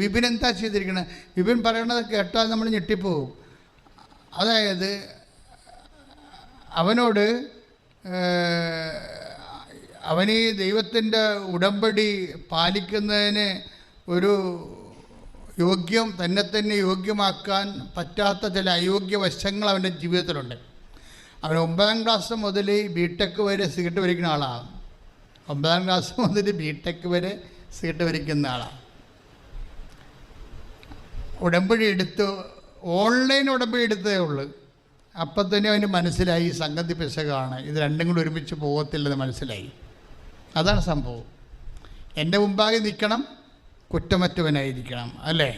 വിപിൻ എന്താ ചെയ്തിരിക്കുന്നത്? വിപിൻ പറയണത് കേട്ടാൽ നമ്മൾ ഞെട്ടിപ്പോവും. അതായത് അവനോട് അവന് ദൈവത്തിൻ്റെ ഉടമ്പടി പാലിക്കുന്നതിന് ഒരു തന്നെ യോഗ്യമാക്കാൻ പറ്റാത്ത ചില അയോഗ്യ വശങ്ങൾ അവൻ്റെ ജീവിതത്തിലുണ്ട്. അവൻ 9ാം ക്ലാസ് മുതൽ ബിടെക് വരെ സിഗരറ്റ് വലിക്കുന്ന ആളാണ്. 9ാം ക്ലാസ് മുതൽ ബിടെക് വരെ സിഗരറ്റ് വലിക്കുന്ന ആളാണ്. ഉടമ്പടി എടുത്ത് ഓൺലൈൻ ഉടമ്പടി എടുത്തതേ ഉള്ളൂ. അപ്പം തന്നെ അവന് മനസ്സിലായി സംഗതി പിശകാണ്, ഇത് രണ്ടും കൂടി ഒരുമിച്ച് പോകത്തില്ലെന്ന് മനസ്സിലായി. അതാണ് സംഭവം. എൻ്റെ മുമ്പാകെ നിൽക്കണം, കുറ്റമറ്റവനായിരിക്കണം, അല്ലേ?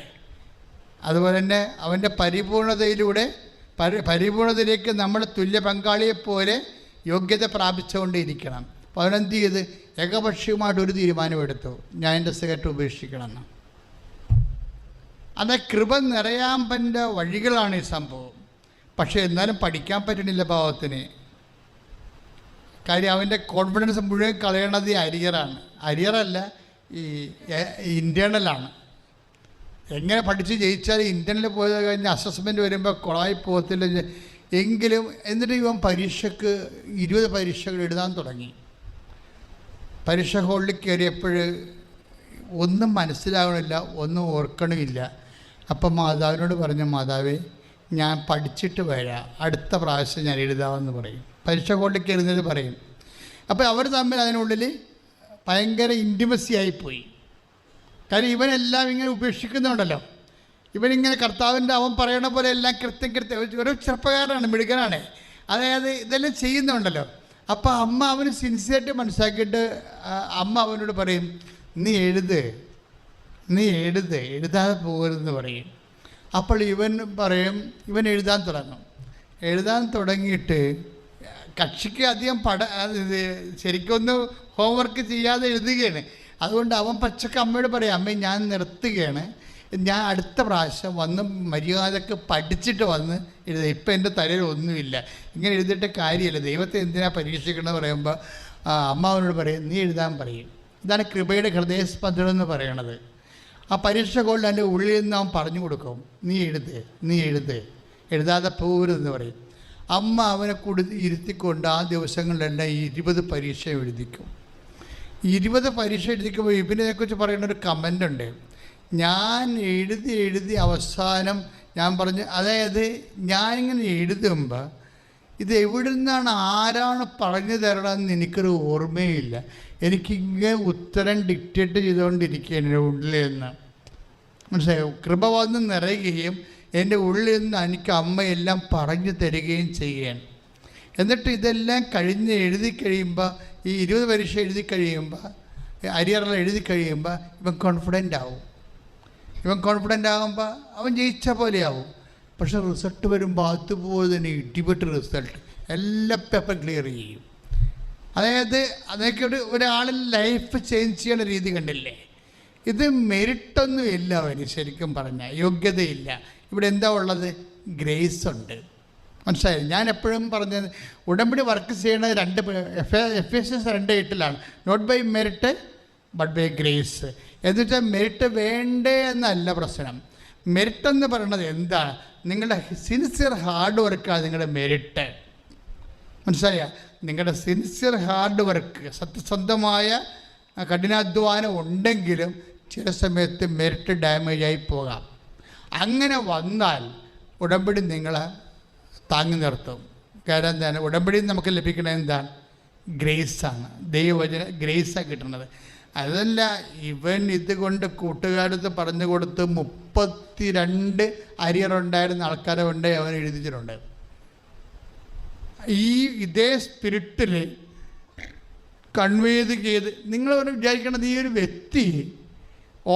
അതുപോലെ തന്നെ അവൻ്റെ പരിപൂർണതയിലേക്ക് നമ്മൾ തുല്യ പങ്കാളിയെപ്പോലെ യോഗ്യത പ്രാപിച്ചുകൊണ്ടിരിക്കണം. അപ്പോൾ അവനെന്ത് ചെയ്ത് ഏകപക്ഷീയമായിട്ട് ഒരു തീരുമാനമെടുത്തു, ഞാൻ എൻ്റെ സിഗരറ്റ് ഉപേക്ഷിക്കണമെന്ന്. അത് കൃപ നിറയാൻ പറ്റുന്ന വഴികളാണ് ഈ സംഭവം. പക്ഷേ എന്നാലും പഠിക്കാൻ പറ്റണില്ല പാവത്തിന്. കാര്യം അവൻ്റെ കോൺഫിഡൻസ് മുഴുവൻ കളയണത് ഈ അരിയറല്ല, ഈ ഇൻറ്റേർണലാണ്. എങ്ങനെ പഠിച്ച് ജയിച്ചാൽ ഇൻറ്റേർണൽ പോയത് കഴിഞ്ഞ് അസസ്മെൻറ്റ് വരുമ്പോൾ കുളമായി പോകത്തില്ല എങ്കിലും. എന്നിട്ട് ഇവൻ പരീക്ഷയ്ക്ക് 20 പരീക്ഷകൾ എഴുതാൻ തുടങ്ങി. പരീക്ഷ ഹോളിൽ കയറിയപ്പോൾ ഒന്നും മനസ്സിലാവണില്ല, ഒന്നും ഓർക്കണമില്ല. അപ്പം മാതാവിനോട് പറഞ്ഞു, മാതാവേ ഞാൻ പഠിച്ചിട്ട് വരാം, അടുത്ത പ്രാവശ്യം ഞാൻ എഴുതാമെന്ന് പറയും. പരീക്ഷ ഹോളിൽ കയറുന്നത് പറയും. അപ്പോൾ അവർ തമ്മിൽ അതിനുള്ളിൽ ഭയങ്കര ഇൻറ്റിമസി ആയിപ്പോയി. കാര്യം ഇവനെല്ലാം ഇങ്ങനെ ഉപേക്ഷിക്കുന്നുണ്ടല്ലോ. ഇവനിങ്ങനെ കർത്താവിൻ്റെ അവൻ പറയണ പോലെ എല്ലാം കൃത്യം ഒരു ചെറുപ്പക്കാരനാണ്, മിടുക്കനാണ്. അതായത് ഇതെല്ലാം ചെയ്യുന്നുണ്ടല്ലോ. അപ്പോൾ അമ്മ അവന് സിൻസിയറായിട്ട് മനസ്സിലാക്കിയിട്ട് അമ്മ അവനോട് പറയും, നീ എഴുതാതെ പോകരുതെന്ന് പറയും. അപ്പോൾ ഇവൻ പറയും, ഇവൻ എഴുതാൻ തുടങ്ങിയിട്ട് കക്ഷിക്ക് അധികം ശരിക്കൊന്നും ഹോംവർക്ക് ചെയ്യാതെ എഴുതുകയാണ്. അതുകൊണ്ട് അവൻ പച്ചക്ക് അമ്മയോട് പറയും, അമ്മ ഞാൻ നിർത്തുകയാണ്, ഞാൻ അടുത്ത പ്രാവശ്യം വന്ന് മര്യാദക്ക് പഠിച്ചിട്ട് വന്ന് എഴുതുക, ഇപ്പം എൻ്റെ തലയിൽ ഒന്നുമില്ല, ഇങ്ങനെ എഴുതിയിട്ട് കാര്യമില്ല, ദൈവത്തെ എന്തിനാ പരീക്ഷിക്കണമെന്ന് പറയുമ്പോൾ അമ്മ അവനോട് പറയും, നീ എഴുതാൻ പറയും. ഇതാണ് കൃപയുടെ ഹൃദയസ്പന്ദനം എന്ന് പറയണത്. ആ പരീക്ഷ കൊണ്ട് എൻ്റെ ഉള്ളിൽ നിന്ന് അവൻ പറഞ്ഞു കൊടുക്കും, നീ എഴുതാതെ പോകരുതെന്ന് പറയും. അമ്മ അവനെ ഇരുത്തിക്കൊണ്ട് ആ ദിവസങ്ങളിലെല്ലാം 20 പരീക്ഷ എഴുതിക്കും. 20 പരീക്ഷ എഴുതിക്കുമ്പോൾ ഇതിനെക്കുറിച്ച് പറയുന്ന ഒരു കമൻ്റ് ഉണ്ട്. ഞാൻ എഴുതി അവസാനം ഞാൻ പറഞ്ഞു, അതായത് ഞാനിങ്ങനെ എഴുതുമ്പോൾ ഇത് എവിടെ നിന്നാണ് ആരാണ് പറഞ്ഞു തരണമെന്ന് എനിക്കൊരു ഓർമ്മയില്ല. എനിക്കിങ്ങനെ ഉത്തരം ഡിക്റ്റേറ്റ് ചെയ്തുകൊണ്ടിരിക്കുകയാണ് എൻ്റെ ഉള്ളിൽ നിന്ന്. മനസ്സിലായോ? കൃപ വന്ന് നിറയുകയും എൻ്റെ ഉള്ളിൽ നിന്ന് എനിക്ക് അമ്മയെല്ലാം പറഞ്ഞു തരികയും ചെയ്യുകയാണ്. എന്നിട്ട് ഇതെല്ലാം എഴുതി കഴിയുമ്പോൾ, ഈ 20 പരീക്ഷ എഴുതി കഴിയുമ്പോൾ, അരിയറെല്ലാം എഴുതി കഴിയുമ്പോൾ ഇവൻ കോൺഫിഡൻ്റ് ആകുമ്പോൾ അവൻ ജയിച്ച പോലെയാവും. പക്ഷെ റിസൾട്ട് വരുമ്പോൾ അതുപോലെ തന്നെ ഇടിപെട്ട് റിസൾട്ട് എല്ലാ പേപ്പർ ക്ലിയർ ചെയ്യും. അതായത് അതൊക്കെ ഒരാളിൽ ലൈഫ് ചേഞ്ച് ചെയ്യുന്ന രീതി കണ്ടില്ലേ? ഇത് മെറിറ്റൊന്നും ഇല്ല അവന്, ശരിക്കും പറഞ്ഞാൽ യോഗ്യതയില്ല. ഇവിടെ എന്താ ഉള്ളത്? ഗ്രേസ് ഉണ്ട്. മനസ്സിലായി? ഞാൻ എപ്പോഴും പറഞ്ഞത് ഉടമ്പടി വർക്ക് ചെയ്യണത് Ephesians 2:8 not by merit but by grace. എന്നുവെച്ചാൽ മെറിറ്റ് വേണ്ടേ എന്നല്ല പ്രശ്നം. മെറിറ്റ് എന്ന് പറയുന്നത് എന്താണ്? നിങ്ങളുടെ സിൻസിയർ ഹാർഡ് വർക്കാണ് നിങ്ങളുടെ മെറിറ്റ്. മനസ്സിലായ? നിങ്ങളുടെ സിൻസിയർ ഹാർഡ് വർക്ക്, സത്യസന്ധമായ കഠിനാധ്വാനം ഉണ്ടെങ്കിലും ചില സമയത്ത് മെറിറ്റ് ഡാമേജായി പോകാം. അങ്ങനെ വന്നാൽ ഉടമ്പടി നിങ്ങളെ താങ്ങി നിർത്തും. കാരണം എന്താണ്? ഉടമ്പടി നമുക്ക് ലഭിക്കുന്നത് എന്താണ്? ഗ്രേസാണ്. ദൈവവചന ഗ്രേസാണ് കിട്ടുന്നത്. അതല്ല, ഇവൻ ഇതുകൊണ്ട് കൂട്ടുകാരത്ത് പറഞ്ഞു കൊടുത്ത് 32 അരിയറുണ്ടായിരുന്ന ആൾക്കാരെ കൊണ്ട് അവൻ എഴുതിച്ചിട്ടുണ്ട്. ഇതേ സ്പിരിറ്റിൽ കൺവേ ചെയ്ത് നിങ്ങൾ വിചാരിക്കണത് ഈ ഒരു വ്യക്തി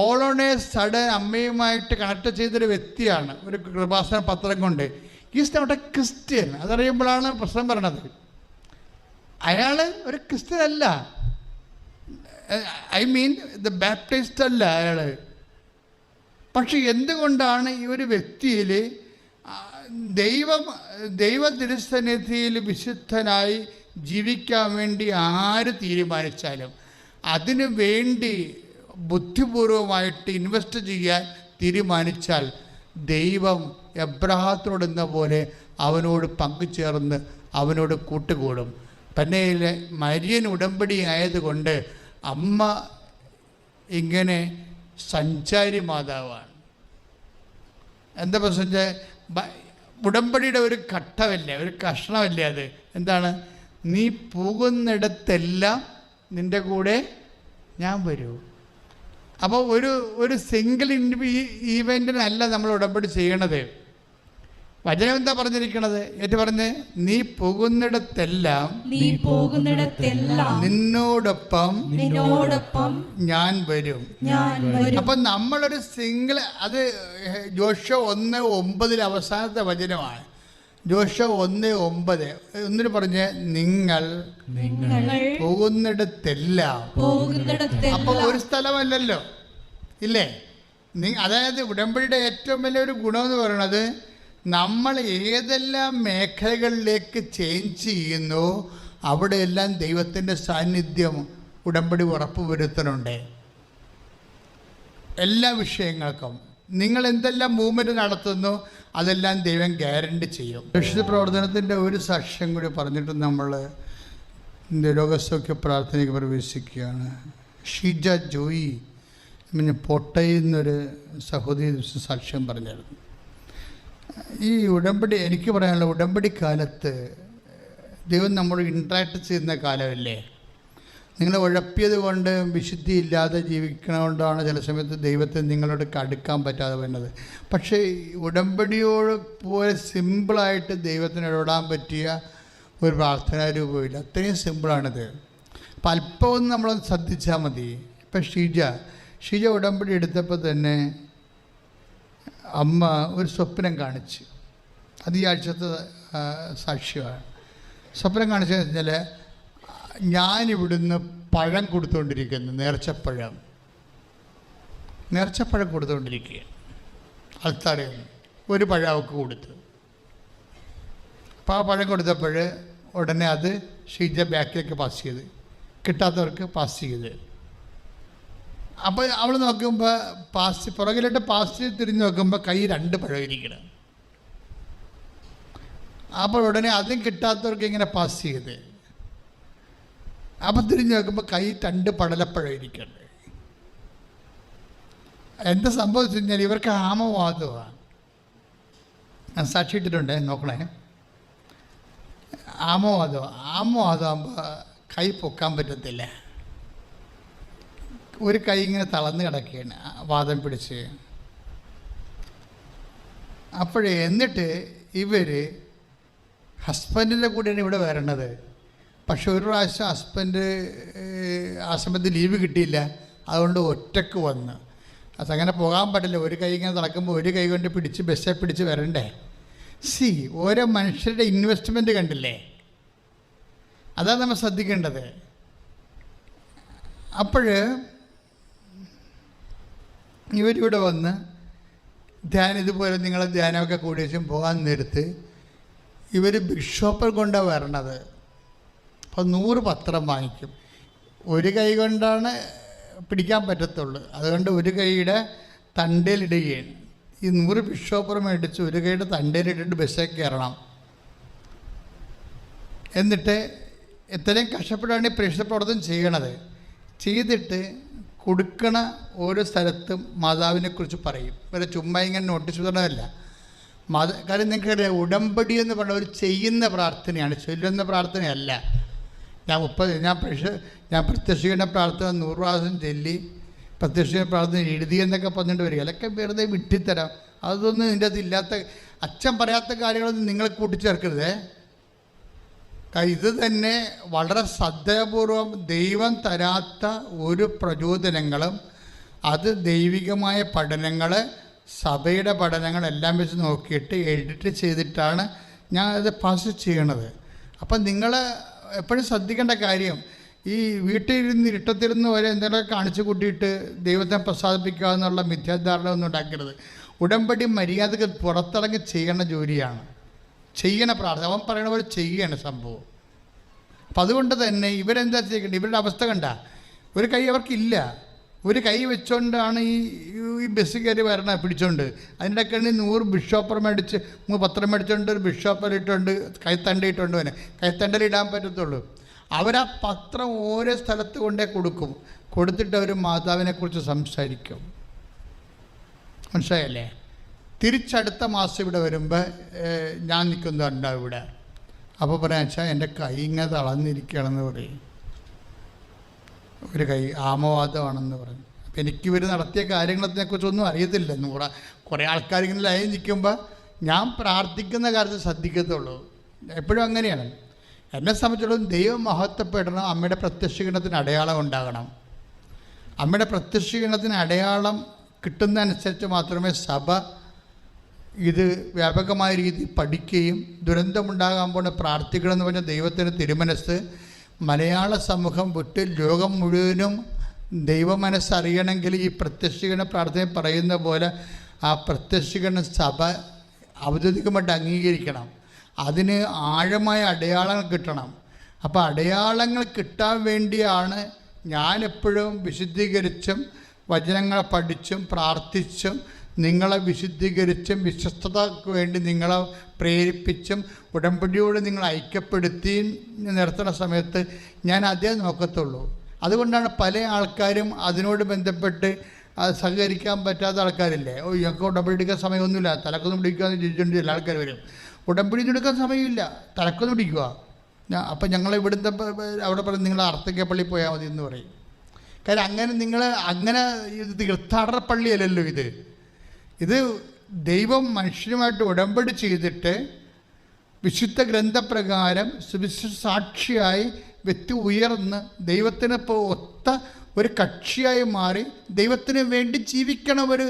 ഓൾ ഓൺ എ സഡൻ അമ്മയുമായിട്ട് കണക്ട് ചെയ്തൊരു വ്യക്തിയാണ്. ഒരു കൃപാസന പത്രം കൊണ്ട് ഈസ് നോട്ട് എ ക്രിസ്ത്യൻ. അതറിയുമ്പോഴാണ് പ്രശ്നം പറയണത്. അയാൾ ഒരു ക്രിസ്ത്യൻ അല്ല, ഐ മീൻ ദ ബാപ്റ്റിസ്റ്റ് അല്ല അയാൾ. പക്ഷെ എന്തുകൊണ്ടാണ് ഈ ഒരു വ്യക്തിയിൽ ദൈവ തിരുസന്നിധിയിൽ വിശുദ്ധനായി ജീവിക്കാൻ വേണ്ടി ആര് തീരുമാനിച്ചാലും അതിനു വേണ്ടി ബുദ്ധിപൂർവമായിട്ട് ഇൻവെസ്റ്റ് ചെയ്യാൻ തീരുമാനിച്ചാൽ ദൈവം എബ്രഹാത്തിനോടെന്ന പോലെ അവനോട് പങ്കുചേർന്ന് അവനോട് കൂട്ടുകൂടും. പന്നയിലെ മരിയൻ ഉടമ്പടി ആയതുകൊണ്ട് അമ്മ ഇങ്ങനെ സഞ്ചാരി മാതാവാണ്. എന്താ പ്രശ്നം? ഉടമ്പടിയുടെ ഒരു ഘട്ടമല്ലേ, ഒരു കഷ്ണമല്ലേ അത്? എന്താണ്? നീ പോകുന്നിടത്തെല്ലാം നിൻ്റെ കൂടെ ഞാൻ വരൂ. അപ്പോൾ ഒരു സിംഗിൾ ഈവൻറ്റിനല്ല നമ്മൾ ഉടമ്പടി ചെയ്യണത്. വചനം എന്താ പറഞ്ഞിരിക്കണത്? ഏറ്റു പറഞ്ഞ്, നീ പോകുന്നിടത്തെല്ലാം നിന്നോടൊപ്പം ഞാൻ വരും. അപ്പം നമ്മളൊരു സിംഗിൾ, അത് ജോഷുവ 1:9 അവസാനത്തെ വചനമാണ്. ജോഷുവ 1:9 ഒന്നിന് പറഞ്ഞ്, നിങ്ങൾ പോകുന്നിടത്തെല്ലാം. അപ്പോൾ ഒരു സ്ഥലമല്ലല്ലോ, ഇല്ലേ? അതായത് ഉടമ്പടിയുടെ ഏറ്റവും വലിയൊരു ഗുണമെന്ന് പറയുന്നത്, നമ്മൾ ഏതെല്ലാം മേഖലകളിലേക്ക് ചേഞ്ച് ചെയ്യുന്നു അവിടെയെല്ലാം ദൈവത്തിൻ്റെ സാന്നിധ്യം ഉടമ്പടി ഉറപ്പുവരുത്തുന്നുണ്ട്. എല്ലാ വിഷയങ്ങൾക്കും നിങ്ങൾ എന്തെല്ലാം മൂവ്മെൻറ്റ് നടത്തുന്നു അതെല്ലാം ദൈവം ഗ്യാരണ്ടി ചെയ്യും. രക്ഷിത പ്രവർത്തനത്തിൻ്റെ ഒരു സാക്ഷ്യം കൂടി പറഞ്ഞിട്ട് നമ്മൾ രോഗസൗഖ്യ പ്രാർത്ഥനയ്ക്ക് പ്രവേശിക്കുകയാണ്. ഷീജ ജോയി പൊട്ടയിൽ നിന്നൊരു സഹോദരി സാക്ഷ്യം പറഞ്ഞായിരുന്നു. ഈ ഉടമ്പടി, എനിക്ക് പറയാനുള്ള, ഉടമ്പടി കാലത്ത് ദൈവം നമ്മളോട് ഇൻട്രാക്ട് ചെയ്യുന്ന കാലമല്ലേ. നിങ്ങൾ ഉഴപ്പിയത് കൊണ്ട്, വിശുദ്ധി ഇല്ലാതെ ജീവിക്കണതുകൊണ്ടാണ് ചില സമയത്ത് ദൈവത്തെ നിങ്ങളോട് അടുക്കാൻ പറ്റാതെ വരുന്നത്. പക്ഷേ ഉടമ്പടിയോട് പോലെ സിമ്പിളായിട്ട് ദൈവത്തിന് ഇടപെടാൻ പറ്റിയ ഒരു പ്രാർത്ഥനാ രൂപമില്ല. അത്രയും സിമ്പിളാണിത്. അപ്പം അല്പമൊന്നും നമ്മളൊന്ന് ശ്രദ്ധിച്ചാൽ മതി. ഇപ്പം ഷീജ ഉടമ്പടി എടുത്തപ്പോൾ തന്നെ അമ്മ ഒരു സ്വപ്നം കാണിച്ച്, അത് ഈ ആഴ്ചത്തെ സാക്ഷ്യമാണ്. സ്വപ്നം കാണിച്ചതെന്ന് വെച്ചാൽ, ഞാനിവിടുന്ന് പഴം കൊടുത്തുകൊണ്ടിരിക്കുന്നു, നേർച്ചപ്പഴം കൊടുത്തുകൊണ്ടിരിക്കുക. ആൾക്കാരെ ഒരു പഴം അവൾക്ക് കൊടുത്തു. അപ്പോൾ ആ പഴം കൊടുത്തപ്പോൾ ഉടനെ അത് ഷീജ ബാക്കിലേക്ക് പാസ് ചെയ്ത്, കിട്ടാത്തവർക്ക് പാസ് ചെയ്ത്. അപ്പോൾ അവൾ നോക്കുമ്പോൾ പുറകിലോട്ട് പാസ് തിരിഞ്ഞ് നോക്കുമ്പോൾ കൈ 2 പഴം ഇരിക്കണം. അപ്പോൾ ഉടനെ അതും കിട്ടാത്തവർക്ക് ഇങ്ങനെ പാസ് ചെയ്ത്, അപ്പം തിരിഞ്ഞ് നോക്കുമ്പോൾ കൈ 2 പടലപ്പഴം ഇരിക്കണ്ടേ. എന്താ സംഭവിച്ചു കഴിഞ്ഞാൽ ഇവർക്ക് ആമവാദമാണ്. ഞാൻ സാക്ഷി ഇട്ടിട്ടുണ്ട്, നോക്കണേ. ആമവാദമാകുമ്പോൾ കൈ പൊക്കാൻ പറ്റത്തില്ല. ഒരു കൈ ഇങ്ങനെ തളർന്ന് കിടക്കുകയാണ് വാദം പിടിച്ച്. എന്നിട്ട് ഇവർ ഹസ്ബൻഡിൻ്റെ കൂടെയാണ് ഇവിടെ വരണത്. പക്ഷെ ഒരു പ്രാവശ്യം ഹസ്ബൻഡ് ആ സമയത്ത് ലീവ് കിട്ടിയില്ല, അതുകൊണ്ട് ഒറ്റക്ക് വന്ന്. അതങ്ങനെ പോകാൻ പറ്റില്ല. ഒരു കൈ ഇങ്ങനെ നടക്കുമ്പോൾ ഒരു കൈ കൊണ്ട് ബസ്സിൽ പിടിച്ച് വരണ്ടേ. ഓരോ മനുഷ്യരുടെ ഇൻവെസ്റ്റ്മെൻറ്റ് കണ്ടില്ലേ? അതാണ് നമ്മൾ ശ്രദ്ധിക്കേണ്ടത്. ഇവരിവിടെ വന്ന് ഇതുപോലെ നിങ്ങളെ ധ്യാനമൊക്കെ കൂടിച്ചും പോകാൻ നേരത്ത് ഇവർ ബിഷോപ്പർ കൊണ്ടാണ് വരണത്. അപ്പോൾ 100 പത്രം വാങ്ങിക്കും. ഒരു കൈ കൊണ്ടാണ് പിടിക്കാൻ പറ്റത്തുള്ളൂ, അതുകൊണ്ട് ഒരു കൈയുടെ തണ്ടയിലിടുകയാണ്. ഈ 100 ബിഷോപ്പർ മേടിച്ച് ഒരു കൈയുടെ തണ്ടയിലിട്ടിട്ട് ബസ്സിൽ കയറണം. എന്നിട്ട് എത്രയും കഷ്ടപ്പെട്ടാണ് ഈ പ്രേക്ഷിത പ്രവർത്തനം ചെയ്യണത്. ചെയ്തിട്ട് കൊടുക്കണ ഓരോ സ്ഥലത്തും മാതാവിനെക്കുറിച്ച് പറയും. ഇവരെ ചുമ്മാ ഇങ്ങനെ നോട്ടീസ് വിതരണമല്ല. കാര്യം നിങ്ങൾക്കറിയാം, ഉടമ്പടി എന്ന് പറഞ്ഞാൽ ഒരു ചെയ്യുന്ന പ്രാർത്ഥനയാണ്, ചൊല്ലുന്ന പ്രാർത്ഥനയല്ല. ഞാൻ പ്രത്യക്ഷീകരണ പ്രാർത്ഥന 100 പ്രാവശ്യം ചൊല്ലി, പ്രത്യക്ഷീകരണ പ്രാർത്ഥന എഴുതി എന്നൊക്കെ പറഞ്ഞിട്ട് വരിക. അതൊക്കെ വെറുതെ വിട്ടിത്തരാം. അതൊന്നും ഇതിൻ്റെ അതില്ലാത്ത, അച്ഛൻ പറയാത്ത കാര്യങ്ങളൊന്നും നിങ്ങൾ കൂട്ടിച്ചേർക്കരുതേ. ഇത് തന്നെ വളരെ ശ്രദ്ധപൂർവം ദൈവം തരാത്ത ഒരു പ്രചോദനങ്ങളും, അത് ദൈവികമായ പഠനങ്ങൾ, സഭയുടെ പഠനങ്ങളെല്ലാം വെച്ച് നോക്കിയിട്ട് എഡിറ്റ് ചെയ്തിട്ടാണ് ഞാൻ അത് പാസ് ചെയ്യണത്. അപ്പം നിങ്ങൾ എപ്പോഴും ശ്രദ്ധിക്കേണ്ട കാര്യം, ഈ വീട്ടിലിരുന്ന് ഇരുട്ടത്തിരുന്ന് വരെ എന്തെങ്കിലുമൊക്കെ കാണിച്ചു കൂട്ടിയിട്ട് ദൈവത്തെ പ്രസാദിപ്പിക്കുക എന്നുള്ള മിഥ്യാധാരണ ഒന്നും ഉണ്ടാക്കരുത്. ഉടമ്പടി മര്യാദക്ക് പുറത്തിറങ്ങി ചെയ്യണ ജോലിയാണ്, ചെയ്യണ പ്രാർത്ഥന. അവൻ പറയണ പോലെ ചെയ്യണ സംഭവം. അപ്പം അതുകൊണ്ട് തന്നെ ഇവരെന്താ ചെയ്യേണ്ടത്? ഇവരുടെ അവസ്ഥ കണ്ട, ഒരു കൈ അവർക്കില്ല, ഒരു കൈ വെച്ചുകൊണ്ടാണ് ഈ ബസ് കയറി വരണ പിടിച്ചോണ്ട്. അതിൻ്റെ ഒക്കെ 100 ബിഷോപ്പർ മേടിച്ച് പത്രം മേടിച്ചുകൊണ്ട് ഒരു ബിഷോപ്പറിട്ടുണ്ട് കൈത്തണ്ടയിട്ടുണ്ട്. അവന് കൈത്തണ്ടലിടാൻ പറ്റത്തുള്ളൂ. അവരാ പത്രം ഓരോ സ്ഥലത്ത് കൊണ്ടേ കൊടുക്കും. കൊടുത്തിട്ട് അവർ മാതാവിനെക്കുറിച്ച് സംസാരിക്കും. മനസ്സിലായല്ലേ? തിരിച്ചടുത്ത മാസം ഇവിടെ വരുമ്പോൾ ഞാൻ നിൽക്കുന്നുണ്ടാവും ഇവിടെ. അപ്പോൾ പറയാൻ വെച്ചാൽ എൻ്റെ കൈ ഇങ്ങനെ തളർന്നിരിക്കുകയാണെന്ന് പറയും. ഒരു കൈ ആമവാദമാണെന്ന് പറഞ്ഞു. അപ്പം എനിക്കിവർ നടത്തിയ കാര്യങ്ങളെക്കുറിച്ചൊന്നും അറിയത്തില്ല. കുറേ ആൾക്കാരിങ്ങനെ ലൈൻ നിൽക്കുമ്പോൾ ഞാൻ പ്രാർത്ഥിക്കുന്ന കാര്യത്തിൽ ശ്രദ്ധിക്കത്തുള്ളൂ. എപ്പോഴും അങ്ങനെയാണ്. എന്നെ സംബന്ധിച്ചിടത്തോളം ദൈവം മഹത്വപ്പെടണം. അമ്മയുടെ പ്രത്യക്ഷീകരണത്തിന് അടയാളം ഉണ്ടാകണം. അമ്മയുടെ പ്രത്യക്ഷീകരണത്തിന് അടയാളം കിട്ടുന്നതനുസരിച്ച് മാത്രമേ സഭ ഇത് വ്യാപകമായ രീതിയിൽ പഠിക്കുകയും ദുരന്തമുണ്ടാകാൻ പോണ പ്രാർത്ഥിക്കണമെന്ന് പറഞ്ഞ ദൈവത്തിൻ്റെ തിരുമനസ് മലയാള സമൂഹം വിട്ട് ലോകം മുഴുവനും ദൈവമനസ്സറിയണമെങ്കിൽ ഈ പ്രത്യക്ഷീകരണ പ്രാർത്ഥന പറയുന്ന പോലെ ആ പ്രത്യക്ഷീകരണ സഭ ഔദ്യോഗികമായിട്ട് അംഗീകരിക്കണം. അതിന് ആഴമായ അടയാളങ്ങൾ കിട്ടണം. അപ്പോൾ അടയാളങ്ങൾ കിട്ടാൻ വേണ്ടിയാണ് ഞാനെപ്പോഴും വിശുദ്ധീകരിച്ചും വചനങ്ങളെ പഠിച്ചും പ്രാർത്ഥിച്ചും നിങ്ങളെ വിശുദ്ധീകരിച്ചും വിശ്വസ്തതയ്ക്ക് വേണ്ടി നിങ്ങളെ പ്രേരിപ്പിച്ചും ഉടമ്പടിയോട് നിങ്ങൾ ഐക്യപ്പെടുത്തി നിർത്തുന്ന സമയത്ത് ഞാൻ അതേ നോക്കത്തുള്ളൂ. അതുകൊണ്ടാണ് പല ആൾക്കാരും അതിനോട് ബന്ധപ്പെട്ട് അത് സഹകരിക്കാൻ പറ്റാത്ത ആൾക്കാരില്ലേ. ഞങ്ങൾക്ക് ഉടമ്പടി എടുക്കാൻ സമയമൊന്നുമില്ല, തലക്കൊന്നും പിടിക്കുകയെന്ന് ചോദിച്ചുകൊണ്ട് ചില ആൾക്കാർ വരും. ഉടമ്പടി എടുക്കാൻ സമയമില്ല, തലക്കൊന്നും പിടിക്കുക. അപ്പം ഞങ്ങൾ ഇവിടുത്തെ അവിടെ പറയും നിങ്ങൾ അർത്തക്കപ്പള്ളി പോയാൽ മതി എന്ന് പറയും. കാര്യം അങ്ങനെ ഇത് തീർത്ഥാടന പള്ളിയല്ലല്ലോ ഇത് ദൈവം മനുഷ്യനുമായിട്ട് ഉടമ്പടി ചെയ്തിട്ട് വിശുദ്ധ ഗ്രന്ഥപ്രകാരം സുവിശേഷ സാക്ഷിയായി വ്യക്തി ഉയർന്ന് ദൈവത്തിന് ഒത്ത ഒരു കക്ഷിയായി മാറി ദൈവത്തിന് വേണ്ടി ജീവിക്കണ ഒരു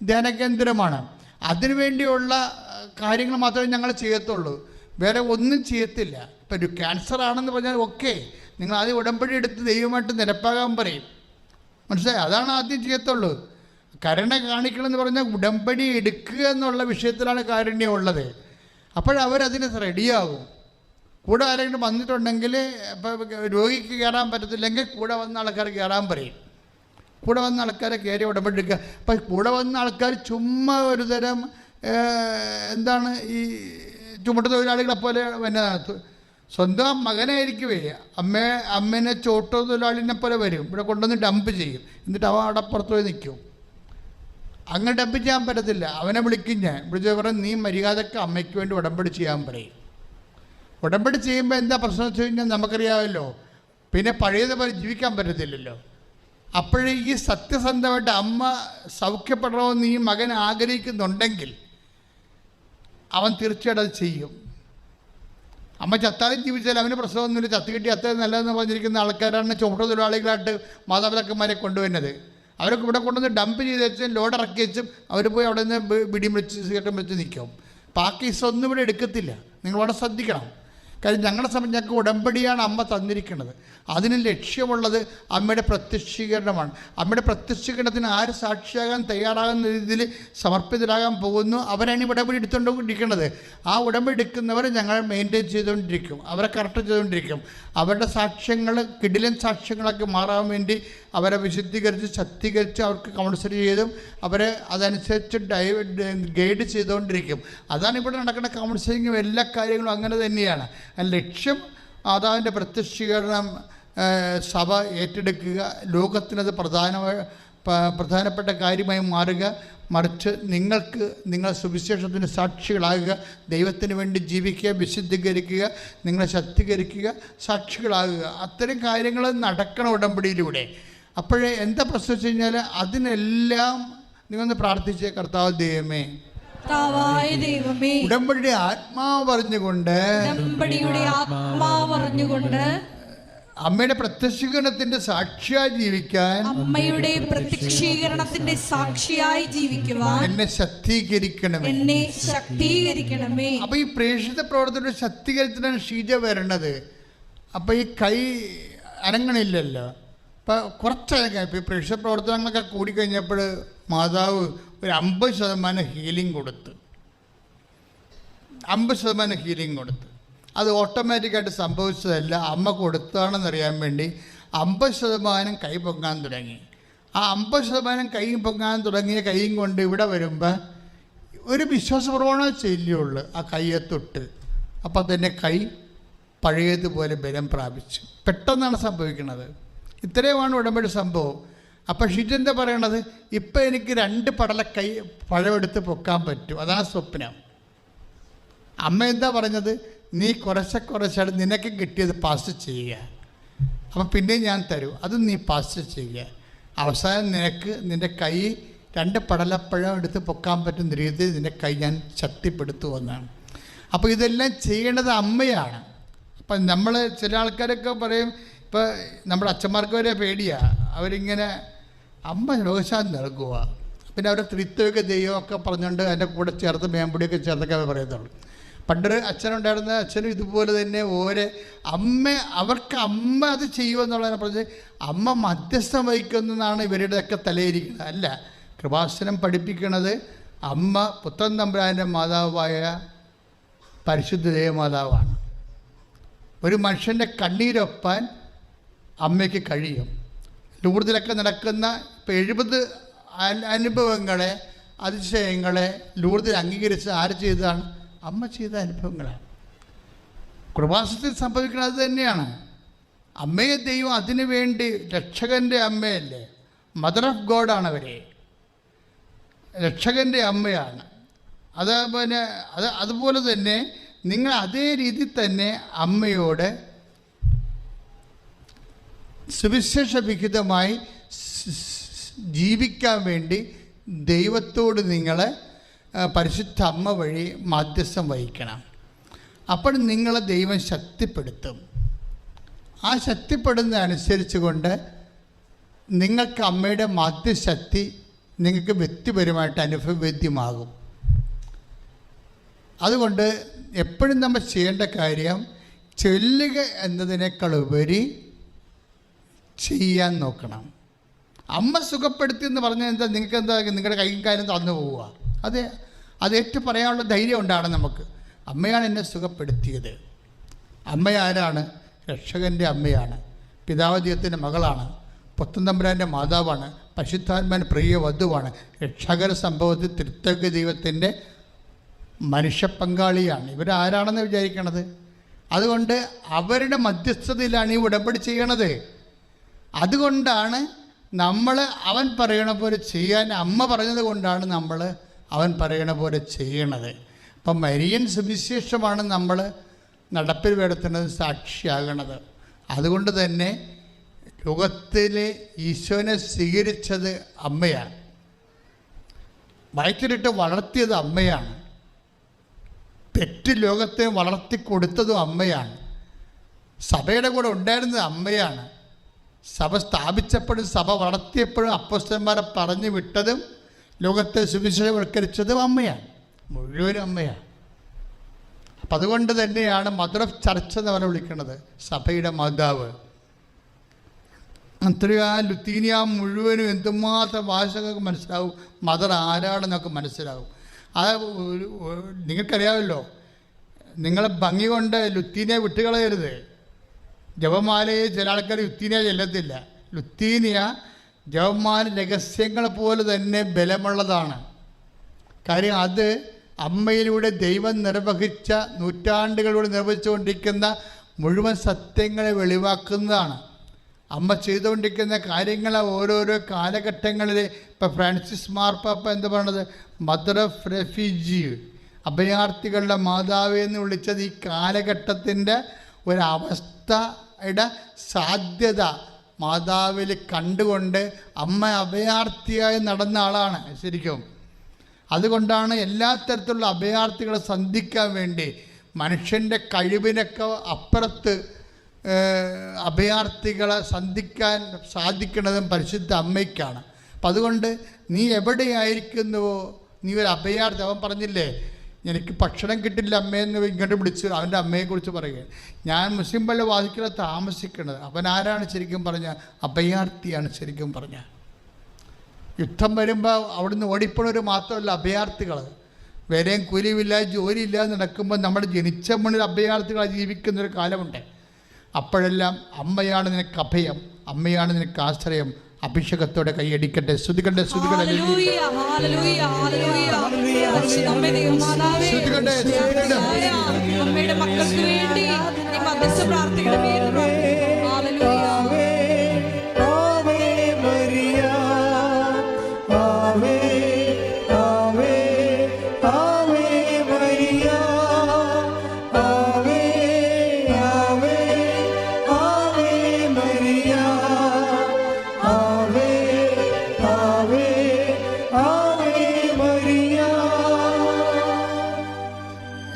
ധ്യാനകേന്ദ്രമാണ്. അതിനുവേണ്ടിയുള്ള കാര്യങ്ങൾ മാത്രമേ ഞങ്ങൾ ചെയ്യത്തുള്ളൂ, വേറെ ഒന്നും ചെയ്യത്തില്ല. ഇപ്പം ഒരു ക്യാൻസർ ആണെന്ന് പറഞ്ഞാൽ ഓക്കെ, നിങ്ങൾ ആദ്യം ഉടമ്പടി എടുത്ത് ദൈവമായിട്ട് നിരപ്പാകാൻ പറയും. മനസ്സിലായി? അതാണ് ആദ്യം ചെയ്യത്തുള്ളൂ. കരുണ കാണിക്കണമെന്ന് പറഞ്ഞാൽ ഉടമ്പടി എടുക്കുക എന്നുള്ള വിഷയത്തിലാണ് കാരുണ്യം ഉള്ളത്. അപ്പോഴവരതിന് റെഡിയാകും. കൂടെ ആരെങ്കിലും വന്നിട്ടുണ്ടെങ്കിൽ ഇപ്പോൾ രോഗിക്ക് കയറാൻ പറ്റത്തില്ലെങ്കിൽ കൂടെ വന്ന ആൾക്കാർ കയറാൻ പറയും. കൂടെ വന്ന ആൾക്കാരെ കയറി ഉടമ്പടി എടുക്കുക. അപ്പം കൂടെ വന്ന ആൾക്കാർ ചുമ്മാ ഒരു തരം എന്താണ് ഈ ചുമട്ട് തൊഴിലാളികളെ പോലെ വന്നതാണ്. സ്വന്തം മകനായിരിക്കുവേ അമ്മേനെ ചോട്ടോ തൊഴിലാളിനെ പോലെ വരും. ഇവിടെ കൊണ്ടുവന്ന് ഡംപ് ചെയ്യും. എന്നിട്ട് അവൻ അവിടെ പുറത്ത് പോയി നിൽക്കും. അങ്ങനെ ഡംപ് ചെയ്യാൻ പറ്റത്തില്ല. അവനെ വിളിക്കും. ഞാൻ വിളിച്ച് പറയും നീ മര്യാദക്ക് അമ്മയ്ക്ക് വേണ്ടി ഉടമ്പടി ചെയ്യാൻ പറയും. ഉടമ്പടി ചെയ്യുമ്പോൾ എന്താ പ്രശ്നം വെച്ച് കഴിഞ്ഞാൽ നമുക്കറിയാമല്ലോ, പിന്നെ പഴയതുപോലെ ജീവിക്കാൻ പറ്റത്തില്ലല്ലോ. അപ്പോഴേ ഈ സത്യസന്ധമായിട്ട് അമ്മ സൗഖ്യപ്പെടണമെന്ന് ഈ മകൻ ആഗ്രഹിക്കുന്നുണ്ടെങ്കിൽ അവൻ തീർച്ചയായിട്ടും അത് ചെയ്യും. അമ്മ ചത്താലും ജീവിച്ചാൽ അവന് പ്രശ്നമൊന്നുമില്ല. ചത്ത് കിട്ടി അത്രയും നല്ലതെന്ന് പറഞ്ഞിരിക്കുന്ന ആൾക്കാരാണ് ചുമട്ട് തൊഴിലാളികളായിട്ട് മാതാപിതാക്കന്മാരെ കൊണ്ടുവരുന്നത്. അവരൊക്കെ ഇവിടെ കൊണ്ടുവന്ന് ഡംപ് ചെയ്ത് വെച്ചും ലോഡ് ഇറക്കി വെച്ചും അവർ പോയി അവിടെ നിന്ന് പിടിയും വെച്ച് സിഗരറ്റും വെച്ച് നിൽക്കും. പാക്കീസ് ഒന്നും ഇവിടെ എടുക്കത്തില്ല. നിങ്ങളവിടെ ശ്രദ്ധിക്കണം. കാര്യം ഞങ്ങളുടെ സമയം ഞങ്ങൾക്ക് ഉടമ്പടിയാണ് അമ്മ തന്നിരിക്കുന്നത്. അതിന് ലക്ഷ്യമുള്ളത് അമ്മയുടെ പ്രത്യക്ഷീകരണമാണ്. അമ്മയുടെ പ്രത്യക്ഷീകരണത്തിന് ആര് സാക്ഷിയാകാൻ തയ്യാറാകുന്ന രീതിയിൽ സമർപ്പിതരാകാൻ പോകുന്നു അവരാണ് ഈ ഉടമ്പടി എടുത്തുകൊണ്ടിരിക്കുന്നത്. ആ ഉടമ്പടി എടുക്കുന്നവർ ഞങ്ങൾ മെയിൻറ്റെയിൻ ചെയ്തുകൊണ്ടിരിക്കും, അവരെ കറക്റ്റ് ചെയ്തുകൊണ്ടിരിക്കും. അവരുടെ സാക്ഷ്യങ്ങൾ കിടിലൻ സാക്ഷ്യങ്ങളൊക്കെ മാറാൻ വേണ്ടി അവരെ വിശുദ്ധീകരിച്ച് ശക്തീകരിച്ച് അവർക്ക് കൗൺസിൽ ചെയ്തും അവരെ അതനുസരിച്ച് ഗൈഡ് ചെയ്തുകൊണ്ടിരിക്കും. അതാണ് ഇവിടെ നടക്കുന്ന കൗൺസിലിങ്ങും എല്ലാ കാര്യങ്ങളും അങ്ങനെ തന്നെയാണ്. ലക്ഷ്യം മാതാവിൻ്റെ പ്രത്യക്ഷീകരണം സഭ ഏറ്റെടുക്കുക, ലോകത്തിനത് പ്രധാനപ്പെട്ട കാര്യമായി മാറുക. മറിച്ച് നിങ്ങൾ സുവിശേഷത്തിന് സാക്ഷികളാകുക, ദൈവത്തിന് വേണ്ടി ജീവിക്കുക, വിശുദ്ധീകരിക്കുക, നിങ്ങളെ ശക്തീകരിക്കുക, സാക്ഷികളാകുക. അത്തരം കാര്യങ്ങൾ നടക്കണം ഉടമ്പടിയിലൂടെ. അപ്പോഴേ എന്താ പ്രശ്നം വെച്ച് കഴിഞ്ഞാൽ അതിനെല്ലാം നിങ്ങളൊന്ന് പ്രാർത്ഥിച്ചേ, കർത്താവ് ദൈവമേ, ഉടമ്പടിയുടെ ആത്മാവ് പറഞ്ഞുകൊണ്ട് അമ്മയുടെ പ്രത്യക്ഷീകരണത്തിന്റെ സാക്ഷിയായി ജീവിക്കാൻ, അമ്മയുടെ പ്രത്യക്ഷീകരണത്തിന്റെ സാക്ഷിയായി ജീവിക്കുവാൻ എന്നെ ശക്തീകരിക്കണമേ. അപ്പൊ ഈ പ്രേക്ഷിത പ്രവർത്തനയുടെ ശക്തീകരണത്തിനാണ് ഷീജ വരണത്. അപ്പൊ ഈ കൈ അനങ്ങണില്ലല്ലോ. ഇപ്പൊ കുറച്ചനങ്ങ ഇപ്പൊ പ്രേക്ഷിത പ്രവർത്തനങ്ങളൊക്കെ കൂടിക്കഴിഞ്ഞപ്പോൾ മാതാവ് ഒരു 50% ഹീലിംഗ് കൊടുത്ത് 50% ഹീലിംഗ് കൊടുത്ത്. അത് ഓട്ടോമാറ്റിക്കായിട്ട് സംഭവിച്ചതല്ല, അമ്മ കൊടുത്താണെന്നറിയാൻ വേണ്ടി 50% കൈ പൊങ്ങാൻ തുടങ്ങി. ആ 50% കൈയും പൊങ്ങാൻ തുടങ്ങിയ കൈയും കൊണ്ട് ഇവിടെ വരുമ്പോൾ ഒരു വിശ്വാസപ്രവണത ചെല്ലുള്ളൂ ആ കയ്യെ തൊട്ട്. അപ്പം തന്നെ കൈ പഴയതുപോലെ ബലം പ്രാപിച്ചു. പെട്ടെന്നാണ് സംഭവിക്കുന്നത്. ഇത്രയുമാണ് ഉടമ്പടി സംഭവം. അപ്പം ഷിറ്റെന്താ പറയണത്? ഇപ്പം എനിക്ക് 2 പടല കൈ പഴമെടുത്ത് പൊക്കാൻ പറ്റും. അതാണ് സ്വപ്നം. അമ്മ എന്താ പറഞ്ഞത്? നീ കുറച്ചായിട്ട് നിനക്ക് കിട്ടിയത് പാസ് ചെയ്യുക, അപ്പം പിന്നെ ഞാൻ തരൂ, അത് നീ പാസ് ചെയ്യുക. അവസാനം നിനക്ക് നിൻ്റെ കൈ 2 പടലപ്പഴം എടുത്ത് പൊക്കാൻ പറ്റുന്ന രീതിയിൽ നിൻ്റെ കൈ ഞാൻ ശക്തിപ്പെടുത്തുമെന്നാണ്. അപ്പോൾ ഇതെല്ലാം ചെയ്യേണ്ടത് അമ്മയാണ്. അപ്പം നമ്മൾ ചില ആൾക്കാരൊക്കെ പറയും, ഇപ്പോൾ നമ്മുടെ അച്ഛന്മാർക്ക് വരെ പേടിയാണ്. അവരിങ്ങനെ അമ്മ രോഗശാന്തി നൽകുക, പിന്നെ അവരെ ത്രിത്വയൊക്കെ ദൈവമൊക്കെ പറഞ്ഞുകൊണ്ട് അതിൻ്റെ കൂടെ ചേർത്ത് മേമ്പൊടിയൊക്കെ ചേർത്തൊക്കെ അവർ പറയത്തുള്ളൂ. പണ്ടൊരു അച്ഛനുണ്ടായിരുന്ന അച്ഛനും ഇതുപോലെ തന്നെ അവർക്ക് അമ്മ അത് ചെയ്യുമെന്നുള്ളതിനെ പറഞ്ഞ് അമ്മ മധ്യസ്ഥം വഹിക്കുന്നതാണ് ഇവരുടെയൊക്കെ തലയിരിക്കുന്നത്. അല്ല, കൃപാസനം പഠിപ്പിക്കുന്നത് അമ്മ പുത്രൻ തമ്പുരാൻ്റെ മാതാവായ പരിശുദ്ധ ദേവമാതാവാണ്. ഒരു മനുഷ്യൻ്റെ കണ്ണീരൊപ്പാൻ അമ്മയ്ക്ക് കഴിയും. ലൂർദിലൊക്കെ നടക്കുന്ന ഇപ്പോൾ 70 അനുഭവങ്ങളെ, അതിശയങ്ങളെ ലൂർദിൽ അംഗീകരിച്ച് ആര് ചെയ്തതാണ്? അമ്മ ചെയ്ത അനുഭവങ്ങളാണ്. കൃപാസനത്തിൽ സംഭവിക്കുന്നത് അത് തന്നെയാണ്. അമ്മയെ ദൈവം അതിനു വേണ്ടി, രക്ഷകൻ്റെ അമ്മയല്ലേ, മദർ ഓഫ് ഗോഡാണ് അവരെ, രക്ഷകൻ്റെ അമ്മയാണ്. അതുപോലെ തന്നെ നിങ്ങൾ അതേ രീതിയിൽ തന്നെ അമ്മയോട് സുവിശേഷ വിഹിതമായി ജീവിക്കാൻ വേണ്ടി ദൈവത്തോട് നിങ്ങൾ പരിശുദ്ധ അമ്മ വഴി മാധ്യസ്ഥം വഹിക്കണം. അപ്പോൾ നിങ്ങളെ ദൈവം ശക്തിപ്പെടുത്തും. ആ ശക്തിപ്പെടുന്ന അനുസരിച്ച് കൊണ്ട് നിങ്ങൾക്ക് അമ്മയുടെ മാധ്യശക്തി നിങ്ങൾക്ക് വ്യക്തിപരമായിട്ട് അനുഭവവേദ്യമാകും. അതുകൊണ്ട് എപ്പോഴും നമ്മൾ ചെയ്യേണ്ട കാര്യം ചൊല്ലുക എന്നതിനേക്കാൾ ഉപരി ചെയ്യാൻ നോക്കണം. അമ്മ സുഖപ്പെടുത്തി എന്ന് പറഞ്ഞാൽ എന്താ? നിങ്ങൾക്ക് എന്താ? നിങ്ങളുടെ കൈയും കാലും തന്നു പോവുക. അത് ഏറ്റു പറയാനുള്ള ധൈര്യം ഉണ്ടാകണം നമുക്ക്. അമ്മയാണ് എന്നെ സുഖപ്പെടുത്തിയത്. അമ്മ ആരാണ്? രക്ഷകൻ്റെ അമ്മയാണ്, പിതാവ് ദൈവത്തിൻ്റെ മകളാണ്, പുത്രൻ തമ്പുരാൻ്റെ മാതാവാണ്, പരിശുദ്ധാത്മാവിൻ്റെ പ്രിയ വധുവാണ്, രക്ഷകര സംഭവത്തിൽ ത്രിത്വൈക ദൈവത്തിൻ്റെ മനുഷ്യ പങ്കാളിയാണ്. ഇവരാരാണെന്ന് വിചാരിക്കണത്? അതുകൊണ്ട് അവരുടെ മധ്യസ്ഥതയിലാണ് ഈ ഉടമ്പടി ചെയ്യണത്. അതുകൊണ്ടാണ് നമ്മൾ അവൻ പറയണ പോലെ ചെയ്യാൻ അമ്മ പറഞ്ഞത് കൊണ്ടാണ് നമ്മൾ അവൻ പറയണ പോലെ ചെയ്യണത്. അപ്പം മരിയൻ സുവിശേഷമാണ് നമ്മൾ നടപ്പിൽ വരുത്തുന്നത്, സാക്ഷിയാകണത്. അതുകൊണ്ട് തന്നെ ലോകത്തിലെ ഈശോനെ സ്വീകരിച്ചത് അമ്മയാണ്, വയറ്റിലിട്ട് വളർത്തിയത് അമ്മയാണ്, പെറ്റ് ലോകത്തെ വളർത്തിക്കൊടുത്തതും അമ്മയാണ്, സഭയുടെ കൂടെ ഉണ്ടായിരുന്നത് അമ്മയാണ്, സഭ സ്ഥാപിച്ചപ്പോഴും സഭ വളർത്തിയപ്പോഴും അപ്പോസ്തലന്മാരെ പറഞ്ഞു വിട്ടതും ലോകത്തെ സുവിശേഷവൽക്കരിച്ചതും അമ്മയാണ്, മുഴുവനും അമ്മയാണ്. അപ്പം അതുകൊണ്ട് തന്നെയാണ് മദർ ഓഫ് ചർച്ച് എന്ന് അവരെ വിളിക്കുന്നത്, സഭയുടെ മാതാവ്. അത്രയും ആ ലുത്തീനിയ മുഴുവനും എന്തുമാത്രം ഭാഷകൾക്ക് മനസ്സിലാവും, മദർ ആരാണെന്നൊക്കെ മനസ്സിലാവും. അത് നിങ്ങൾക്കറിയാമല്ലോ, നിങ്ങളെ ഭംഗി കൊണ്ട് ലുത്തീനിയ വിട്ടുകളയരുത്. ജപമാലയെ ചില ആൾക്കാർ ലുത്തീനിയ ചെല്ലത്തില്ല. ലുത്തീനിയ ജപമാല രഹസ്യങ്ങൾ പോലെ തന്നെ ബലമുള്ളതാണ്. കാര്യം അത് അമ്മയിലൂടെ ദൈവം നിർവഹിച്ച, നൂറ്റാണ്ടുകളിലൂടെ നിർവഹിച്ചുകൊണ്ടിരിക്കുന്ന മുഴുവൻ സത്യങ്ങളെ വെളിവാക്കുന്നതാണ്. അമ്മ ചെയ്തുകൊണ്ടിരിക്കുന്ന കാര്യങ്ങൾ ഓരോരോ കാലഘട്ടങ്ങളിൽ. ഇപ്പോൾ ഫ്രാൻസിസ് മാർപ്പാപ്പ എന്താ പറയണത്? മദർ ഓഫ് റെഫ്യൂജി, അഭയാർത്ഥികളുടെ മാതാവ് എന്ന് വിളിച്ചത് ഈ കാലഘട്ടത്തിൻ്റെ ഒരവസ്ഥയുടെ സാധ്യത മാതാവിൽ കണ്ടുകൊണ്ട് അമ്മ അഭയാർത്ഥിയായി നടന്ന ആളാണ് ശരിക്കും. അതുകൊണ്ടാണ് എല്ലാ തരത്തിലുള്ള അഭയാർത്ഥികളെ സന്ധിക്കാൻ വേണ്ടി, മനുഷ്യൻ്റെ കഴിവിനൊക്കെ അപ്പുറത്ത് അഭയാർത്ഥികളെ സന്ധിക്കാൻ സാധിക്കുന്നതും പരിശുദ്ധ അമ്മയ്ക്കാണ്. അപ്പം അതുകൊണ്ട് നീ എവിടെയായിരിക്കുന്നുവോ, നീ ഒരു അഭയാർത്ഥി. അവൻ പറഞ്ഞില്ലേ, എനിക്ക് ഭക്ഷണം കിട്ടില്ല അമ്മയെന്ന് ഇങ്ങോട്ട് വിളിച്ചു അവൻ്റെ അമ്മയെക്കുറിച്ച് പറയുക. ഞാൻ മുസ്ലിം പള്ളി വാദിക്കല താമസിക്കുന്നത്. അവൻ ആരാണ് ശരിക്കും പറഞ്ഞാൽ? അഭയാർത്ഥിയാണ് ശരിക്കും പറഞ്ഞാൽ. യുദ്ധം വരുമ്പോൾ അവിടുന്ന് ഓടിപ്പോണവർ മാത്രമല്ല അഭയാർത്ഥികൾ. വേറെയും കൂലിയില്ല, ജോലിയില്ല നടക്കുമ്പോൾ നമ്മുടെ ജനിച്ച മണ്ണിൽ അഭയാർത്ഥികളായി ജീവിക്കുന്നൊരു കാലമുണ്ട്. അപ്പോഴെല്ലാം അമ്മയാണ് നിനക്ക് അഭയം, അമ്മയാണ് നിനക്ക് ആശ്രയം, അഭിഷേകത്തോടെ കൈയടിക്കട്ടെ. സ്തുതിക്കട്ടെ, സ്തുതിക്കട്ടെ, ഹല്ലേലൂയ, ഹല്ലേലൂയ, ഹല്ലേലൂയ. പരിശുദ്ധമേ ദൈവമാതാവേ, സ്തുതിക്കട്ടെ, സ്തുതിക്കട്ടെ. അമ്മയുടെ മക്കൾക്ക് വേണ്ടി നീ മധ്യസ്ഥ പ്രാർത്ഥിക്കണമേ എന്ന് പ്രാർത്ഥിക്കുന്നു. ഹല്ലേലൂയ.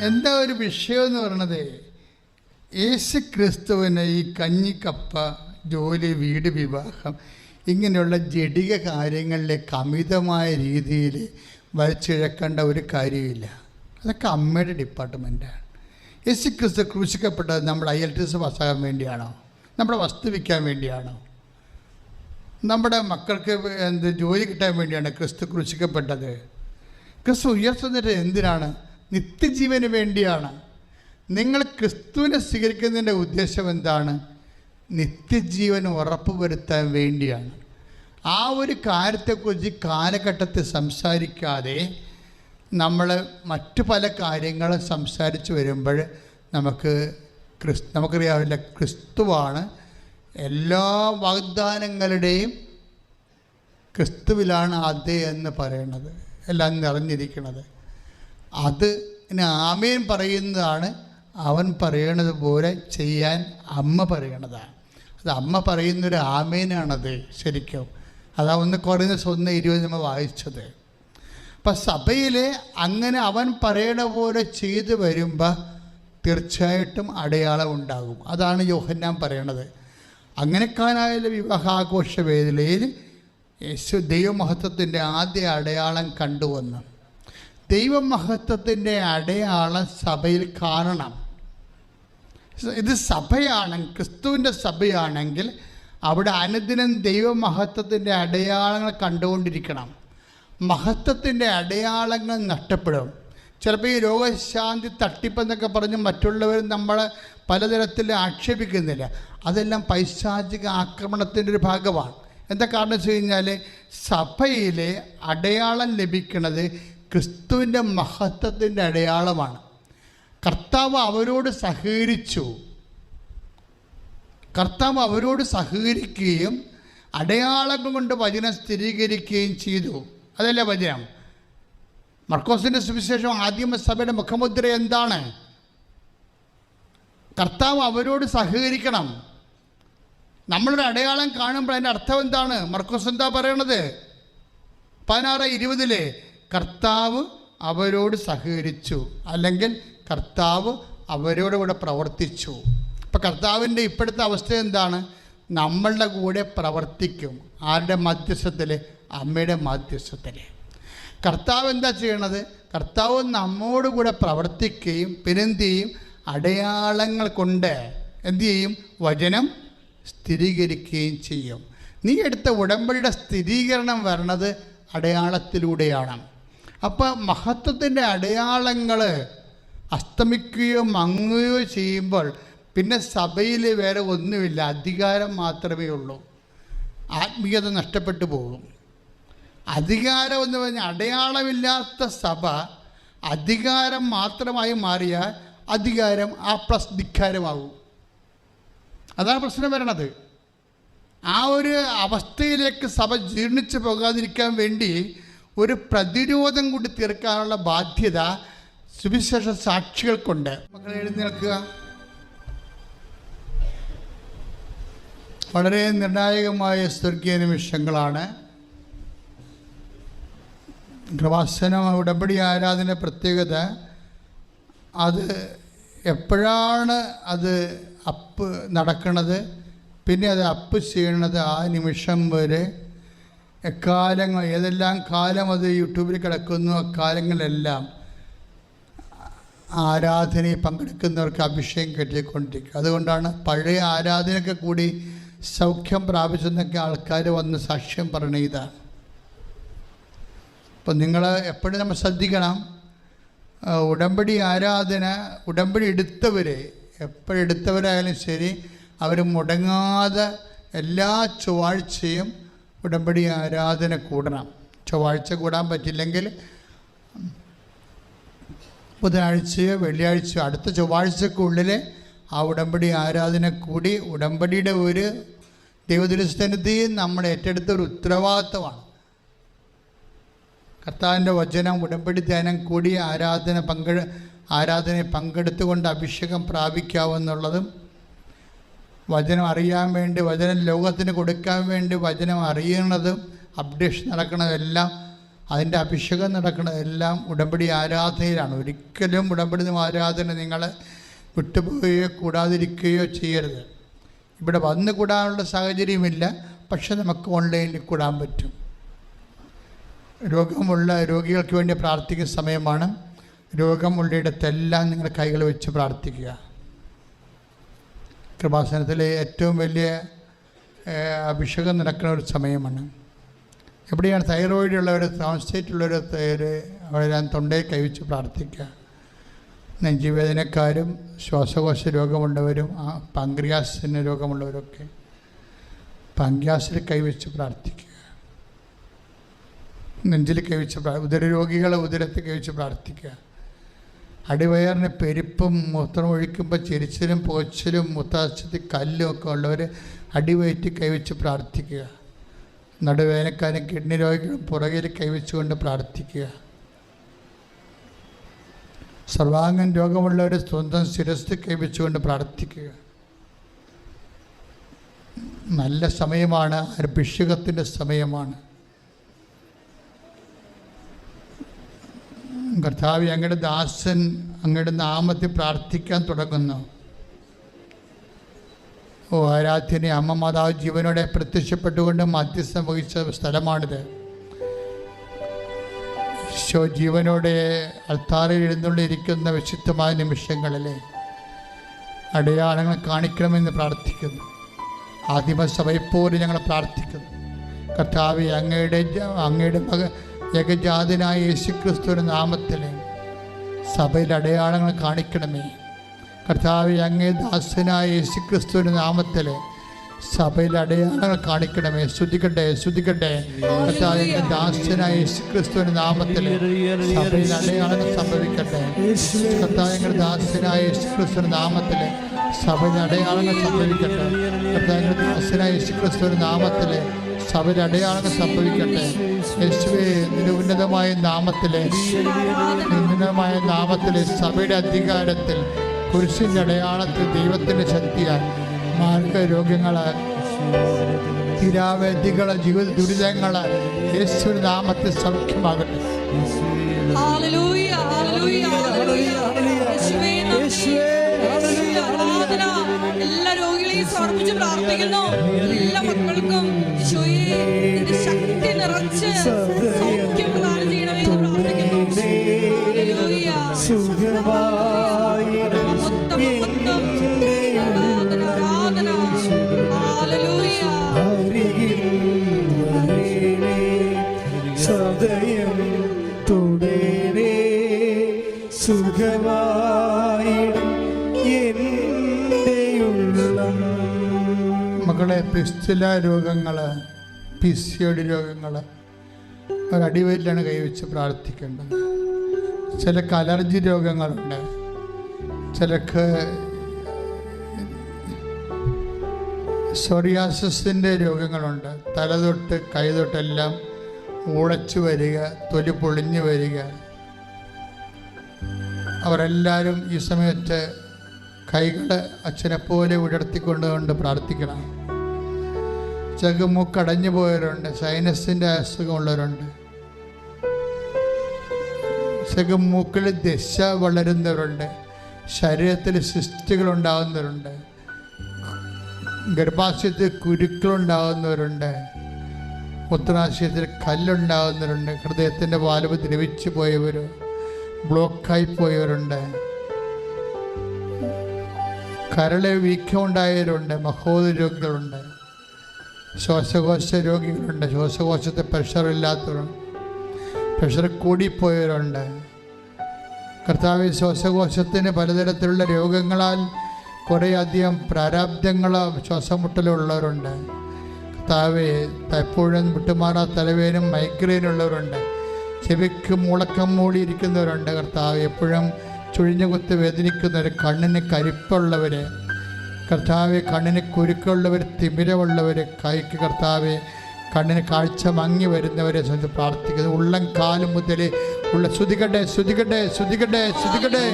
എന്താ ഒരു വിഷയം എന്ന് പറയണത്, യേശു ക്രിസ്തുവിന് ഈ കഞ്ഞിക്കപ്പ, ജോലി, വീട്, വിവാഹം ഇങ്ങനെയുള്ള ജഡിക കാര്യങ്ങളിലേക്ക് അമിതമായ രീതിയിൽ വലിച്ചിഴക്കേണ്ട ഒരു കാര്യമില്ല. അതൊക്കെ അമ്മയുടെ ഡിപ്പാർട്ട്മെൻറ്റാണ്. യേശു ക്രിസ്തു ക്രൂശിക്കപ്പെട്ടത് നമ്മുടെ IELTS പാസ്സാകാൻ വേണ്ടിയാണോ? നമ്മുടെ വസ്തു വിൽക്കാൻ വേണ്ടിയാണോ? നമ്മുടെ മക്കൾക്ക് ജോലി കിട്ടാൻ വേണ്ടിയാണ് ക്രിസ്തു ക്രൂശിക്കപ്പെട്ടത്? ക്രിസ്തു ഉയർത്തുന്നത് എന്തിനാണ്? നിത്യജീവന് വേണ്ടിയാണ്. നിങ്ങൾ ക്രിസ്തുവിനെ സ്വീകരിക്കുന്നതിൻ്റെ ഉദ്ദേശം എന്താണ്? നിത്യജീവൻ ഉറപ്പുവരുത്താൻ വേണ്ടിയാണ്. ആ ഒരു കാര്യത്തെക്കുറിച്ച് കാലഘട്ടത്തിൽ സംസാരിക്കാതെ നമ്മൾ മറ്റു പല കാര്യങ്ങളും സംസാരിച്ച് വരുമ്പോൾ നമുക്കറിയാവില്ല, ക്രിസ്തുവാണ് എല്ലാ വാഗ്ദാനങ്ങളുടെയും, ക്രിസ്തുവിലാണ് അതേ എന്ന് പറയുന്നത്, എല്ലാം നിറഞ്ഞിരിക്കുന്നത്. അത് ആമേൻ പറയുന്നതാണ് അവൻ പറയണത് പോലെ ചെയ്യാൻ അമ്മ പറയണതാണ്. അത് അമ്മ പറയുന്നൊരു ആമേനാണത് ശരിക്കും. അതാ 1 Corinthians 1:20 നമ്മൾ വായിച്ചത്. അപ്പം സഭയിൽ അങ്ങനെ അവൻ പറയണ പോലെ ചെയ്ത് വരുമ്പോൾ തീർച്ചയായിട്ടും അടയാളം ഉണ്ടാകും. അതാണ് യോഹന്നാൻ പറയണത്. അങ്ങനെ കാനായിലെ വിവാഹാഘോഷ വേദിയിൽ യേശു ദൈവമഹത്വത്തിൻ്റെ ആദ്യ അടയാളം കണ്ടുവന്നു. ദൈവമഹത്വത്തിൻ്റെ അടയാളം സഭയിൽ കാണണം. ഇത് സഭയാണ്, ക്രിസ്തുവിൻ്റെ സഭയാണെങ്കിൽ അവിടെ അനുദിനം ദൈവമഹത്വത്തിൻ്റെ അടയാളങ്ങൾ കണ്ടുകൊണ്ടിരിക്കണം. മഹത്വത്തിൻ്റെ അടയാളങ്ങൾ നഷ്ടപ്പെടും. ചിലപ്പോൾ ഈ രോഗശാന്തി തട്ടിപ്പെന്നൊക്കെ പറഞ്ഞ് മറ്റുള്ളവർ നമ്മളെ പലതരത്തിൽ ആക്ഷേപിക്കുന്നില്ല. അതെല്ലാം പൈശാചിക ആക്രമണത്തിൻ്റെ ഒരു ഭാഗമാണ്. എന്താ കാരണം വെച്ച് കഴിഞ്ഞാൽ സഭയിലെ അടയാളം ലഭിക്കുന്നത് ക്രിസ്തുവിൻ്റെ മഹത്വത്തിൻ്റെ അടയാളമാണ്. കർത്താവ് അവരോട് സഹകരിക്കുകയും അടയാളങ്ങൾ കൊണ്ട് വചനം സ്ഥിരീകരിക്കുകയും ചെയ്തു. അതല്ലേ വചനം. മർക്കോസിൻ്റെ സുവിശേഷം ആദിമ സഭയുടെ മുഖമുദ്ര എന്താണ്? കർത്താവ് അവരോട് സഹകരിക്കണം. നമ്മളൊരു അടയാളം കാണുമ്പോൾ അതിൻ്റെ അർത്ഥം എന്താണ്? മർക്കോസ് എന്താ പറയണത്? 16:20 കർത്താവ് അവരോട് സഹകരിച്ചു, അല്ലെങ്കിൽ കർത്താവ് അവരോട് കൂടെ പ്രവർത്തിച്ചു. അപ്പം കർത്താവിൻ്റെ ഇപ്പോഴത്തെ അവസ്ഥ എന്താണ്? നമ്മളുടെ കൂടെ പ്രവർത്തിക്കും. ആരുടെ മധ്യസ്ഥത്തിൽ? അമ്മയുടെ മധ്യസ്ഥത്തിൽ. കർത്താവ് എന്താ ചെയ്യണത്? കർത്താവ് നമ്മോട് കൂടെ പ്രവർത്തിക്കുകയും പിന്നെന്ത് ചെയ്യും? അടയാളങ്ങൾ കൊണ്ട് എന്തു ചെയ്യും? വചനം സ്ഥിരീകരിക്കുകയും ചെയ്യും. നീ എടുത്ത ഉടമ്പടിയുടെ സ്ഥിരീകരണം വരണത് അടയാളത്തിലൂടെയാണ്. അപ്പോൾ മഹത്വത്തിൻ്റെ അടയാളങ്ങൾ അസ്തമിക്കുകയോ മങ്ങുകയോ ചെയ്യുമ്പോൾ പിന്നെ സഭയിൽ വേറെ ഒന്നുമില്ല, അധികാരം മാത്രമേ ഉള്ളൂ. ആത്മീയത നഷ്ടപ്പെട്ടു പോകും. അധികാരം എന്ന് പറഞ്ഞാൽ അടയാളമില്ലാത്ത സഭ അധികാരം മാത്രമായി മാറിയാൽ അധികാരം A+ ധിക്കാരമാകും. അതാണ് പ്രശ്നം വരണത്. ആ ഒരു അവസ്ഥയിലേക്ക് സഭ ജീർണിച്ചു പോകാതിരിക്കാൻ വേണ്ടി ഒരു പ്രതിരോധം കൂടി തീർക്കാനുള്ള ബാധ്യത സുവിശേഷ സാക്ഷികൾക്കുണ്ട്. മക്കളെ എഴുന്നേൽക്കുക. വളരെ നിർണായകമായ സ്വർഗീയ നിമിഷങ്ങളാണ്. കൃപാസന ഉടമ്പടി ആരാധന പ്രത്യേകത അത് എപ്പോഴാണ് അത് അപ്പ് നടക്കുന്നത്, പിന്നെ അത് അപ്പ് ചെയ്യണത് ആ നിമിഷം വരെ എക്കാലങ്ങൾ ഏതെല്ലാം കാലം അത് യൂട്യൂബിൽ കിടക്കുന്നു അക്കാലങ്ങളെല്ലാം ആരാധനയിൽ പങ്കെടുക്കുന്നവർക്ക് അഭിഷേകം കിട്ടിക്കൊണ്ടിരിക്കുക. അതുകൊണ്ടാണ് പഴയ ആരാധനയൊക്കെ കൂടി സൗഖ്യം പ്രാപിച്ചെന്നൊക്കെ ആൾക്കാർ വന്ന് സാക്ഷ്യം പറയണ ഇതാണ്. അപ്പം നിങ്ങൾ എപ്പോഴും നമ്മൾ ശ്രദ്ധിക്കണം. ഉടമ്പടി ആരാധന, ഉടമ്പടി എപ്പോഴെടുത്തവരായാലും ശരി, അവർ മുടങ്ങാതെ എല്ലാ ചൊവ്വാഴ്ചയും ഉടമ്പടി ആരാധന കൂടണം. ചൊവ്വാഴ്ച കൂടാൻ പറ്റില്ലെങ്കിൽ ബുധനാഴ്ചയോ വെള്ളിയാഴ്ചയോ അടുത്ത ചൊവ്വാഴ്ചക്കുള്ളിൽ ആ ഉടമ്പടി ആരാധന കൂടി ഉടമ്പടിയുടെ ഒരു ദൈവദുരസ്ഥനത്തിൽ നമ്മൾ ഏറ്റെടുത്ത ഒരു ഉത്തരവാദിത്തമാണ്. കർത്താവിൻ്റെ വചനം ഉടമ്പടി ധ്യാനം കൂടി ആരാധനയിൽ പങ്കെടുത്തുകൊണ്ട് അഭിഷേകം പ്രാപിക്കാവുന്നുള്ളതും, വചനം അറിയാൻ വേണ്ടി, വചനം ലോകത്തിന് കൊടുക്കാൻ വേണ്ടി വചനം അറിയണതും, അപ്ഡേഷൻ നടക്കണതെല്ലാം, അതിൻ്റെ അഭിഷേകം നടക്കുന്നതെല്ലാം ഉടമ്പടി ആരാധനയിലാണ്. ഒരിക്കലും ഉടമ്പടി ആരാധന നിങ്ങൾ വിട്ടുപോവുകയോ കൂടാതിരിക്കുകയോ ചെയ്യരുത്. ഇവിടെ വന്ന് കൂടാനുള്ള സാഹചര്യമില്ല, പക്ഷെ നമുക്ക് ഓൺലൈനിൽ കൂടാൻ പറ്റും. രോഗികൾക്ക് വേണ്ടി പ്രാർത്ഥിക്കുന്ന സമയമാണ്. രോഗമുള്ളിടത്തെല്ലാം നിങ്ങൾ കൈകൾ വെച്ച് പ്രാർത്ഥിക്കുക. കൃപാസനത്തിലെ ഏറ്റവും വലിയ അഭിഷേകം നടക്കുന്ന ഒരു സമയമാണ്. എവിടെയാണ് തൈറോയിഡ് ഉള്ളവർ, ട്രാൻസ്ലേറ്റുള്ളവർ അവരെല്ലാം തൊണ്ടയിൽ കൈവച്ച് പ്രാർത്ഥിക്കുക. നെഞ്ചുവേദനക്കാരും ശ്വാസകോശ രോഗമുള്ളവരും പാങ്ക്രിയാസിന് രോഗമുള്ളവരൊക്കെ പാങ്ക്രിയാസിൽ കൈവച്ച് പ്രാർത്ഥിക്കുക. നെഞ്ചിൽ കൈവച്ച് ഉദരരോഗികൾ ഉദരത്തിൽ കൈവച്ച് പ്രാർത്ഥിക്കുക. അടിവയറിന് പെരുപ്പും മൂത്രം ഒഴിക്കുമ്പോൾ ചെരിച്ചിലും പോച്ചിലും മൂത്രാശയത്തിൽ കല്ലും ഒക്കെ ഉള്ളവർ അടിവയറ്റിൽ കൈവച്ച് പ്രാർത്ഥിക്കുക. നടുവേദനക്കാരും കിഡ്നി രോഗികളും പുറകിൽ കൈവച്ചുകൊണ്ട് പ്രാർത്ഥിക്കുക. സർവാംഗം രോഗമുള്ളവർ സ്വന്തം ശിരസ് കൈവച്ചുകൊണ്ട് പ്രാർത്ഥിക്കുക. നല്ല സമയമാണ്, അഭിഷേകത്തിൻ്റെ സമയമാണ്. കർത്താവേ, അങ്ങയുടെ ദാസൻ അങ്ങയുടെ നാമത്തിൽ പ്രാർത്ഥിക്കാൻ തുടങ്ങുന്നു. ഓ ആരാധ്യനെ, അമ്മ മാതാവ് ജീവനോടെ പ്രത്യക്ഷപ്പെട്ടുകൊണ്ട് മധ്യസ്ഥം വഹിച്ച സ്ഥലമാണിത്. ഈശോ ജീവനോടെ അൾത്താറിൽ എഴുന്നള്ളിയിരിക്കുന്ന വിശുദ്ധമായ നിമിഷങ്ങളിലെ അടയാളങ്ങൾ കാണിക്കണമെന്ന് പ്രാർത്ഥിക്കുന്നു. ആദിമസഭയെപ്പോലെ ഞങ്ങൾ പ്രാർത്ഥിക്കുന്നു. കർത്താവേ, അങ്ങയുടെ ഏകജാതനായ യേശുക്രിസ്തുവിന്റെ നാമത്തിൽ സഭയിൽ അടയാളങ്ങൾ കാണിക്കണമേ. കർത്താവേ, അങ്ങേ ദാസനായ യേശുക്രിസ്തുവിന്റെ നാമത്തിൽ സഭയിൽ അടയാളങ്ങൾ കാണിക്കണമേ. ശ്രുതിക്കട്ടെ. കർത്താവേ, ദാസനായ യേശുക്രിസ്തുവിന്റെ നാമത്തിൽ സഭയിൽ അടയാളങ്ങൾ സംഭവിക്കട്ടെ. കർത്താവേ, ദാസനായ യേശുക്രിസ്തുവിന്റെ നാമത്തിൽ സഭയിൽ അടയാളങ്ങൾ സംഭവിക്കട്ടെ. കർത്താവേ, ദാസനായ യേശുക്രിസ്തുവിന്റെ നാമത്തിൽ സഭയിൽ അടയാളങ്ങൾ സംഭവിക്കട്ടെ. യേശുവേ, നിന്റെ ഉന്നതമായ നാമത്തിലെ സഭയുടെ അധികാരത്തിൽ കുരിശിൻ്റെ അടയാളത്തിൽ ദൈവത്തിൻ്റെ ശക്തിയാൽ മാർഗരോഗങ്ങൾ, തിരാവേദികൾ, ജീവിത ദുരിതങ്ങൾ യേശുവിന്റെ നാമത്തിൽ സൗഖ്യമാകട്ടെ. എല്ലാ രോഗികളെയും സമർപ്പിച്ച് പ്രാർത്ഥിക്കുന്നു. എല്ലാ മക്കൾക്കും ശക്തി നിറച്ച് സൗഖ്യം പ്രദാനം ചെയ്യണമെന്ന് പ്രാർത്ഥിക്കുന്നു. സദയം തുടരേ സുഖമായിടും എൻ്റെയുള്ളം. മക്കളെ, പിസ്തുല രോഗങ്ങൾ, PCOD രോഗങ്ങൾ ഒരടിവയറ്റിലാണ് കൈവച്ച് പ്രാർത്ഥിക്കേണ്ടത്. ചിലക്ക് അലർജി രോഗങ്ങളുണ്ട്, ചിലക്ക് സോറിയാസിൻ്റെ രോഗങ്ങളുണ്ട്. തലതൊട്ട് കൈതൊട്ടെല്ലാം ഉളച്ചു വരിക, തൊലി പൊളിഞ്ഞു വരിക. അവരെല്ലാവരും ഈ സമയത്ത് കൈകൾ അച്ഛനെപ്പോലെ ഉയർത്തിക്കൊണ്ടുകൊണ്ട് പ്രാർത്ഥിക്കണം. ചിലക്ക് മൂക്കടഞ്ഞു പോയവരുണ്ട്, സൈനസിൻ്റെ അസുഖമുള്ളവരുണ്ട്, ചിലക്ക് മൂക്കിൽ ദശ വളരുന്നവരുണ്ട്, ശരീരത്തിൽ സിസ്റ്റുകൾ ഉണ്ടാകുന്നവരുണ്ട്, ഗർഭാശയത്തിൽ കുരുക്കളുണ്ടാകുന്നവരുണ്ട്, മൂത്രാശയത്തിൽ കല്ലുണ്ടാകുന്നവരുണ്ട്, ഹൃദയത്തിൻ്റെ വാൽവ് ദ്രവിച്ചു പോയവർ, ബ്ലോക്കായി പോയവരുണ്ട്, കരളെ വീക്കമുണ്ടായവരുണ്ട്, മഹോദ രോഗികളുണ്ട്, ശ്വാസകോശ രോഗികളുണ്ട്, ശ്വാസകോശത്തെ പ്രഷറില്ലാത്തവരുണ്ട്, പ്രഷർ കൂടിപ്പോയവരുണ്ട്. കർത്താവ്, ശ്വാസകോശത്തിന് പലതരത്തിലുള്ള രോഗങ്ങളാൽ കുറേയധികം പ്രാരാബ്ദങ്ങൾ ശ്വാസം മുട്ടലുള്ളവരുണ്ട്. കർത്താവെ എപ്പോഴും വിട്ടുമാറാ തലവേനും മൈഗ്രെയിനുള്ളവരുണ്ട്, ചെവിക്ക് മുളക്കം മൂടിയിരിക്കുന്നവരുണ്ട്. കർത്താവ് എപ്പോഴും ചുഴിഞ്ഞു കുത്ത് വേദനിക്കുന്നവർ, കണ്ണിന് കരിപ്പുള്ളവർ, കർത്താവ് കണ്ണിന് കുരുക്കുള്ളവർ, തിമിരമുള്ളവർ, കൈക്ക് കർത്താവ് കണ്ണിന് കാഴ്ച മങ്ങി വരുന്നവരെ സംബന്ധിച്ച് പ്രാർത്ഥിക്കുന്നു. ഉള്ളം കാലം മുതൽ ഉള്ള ശ്രുതികട്ടെ ശ്രുതികട്ടെ ശ്രുതികട്ടെ ശ്രുതികട്ടെ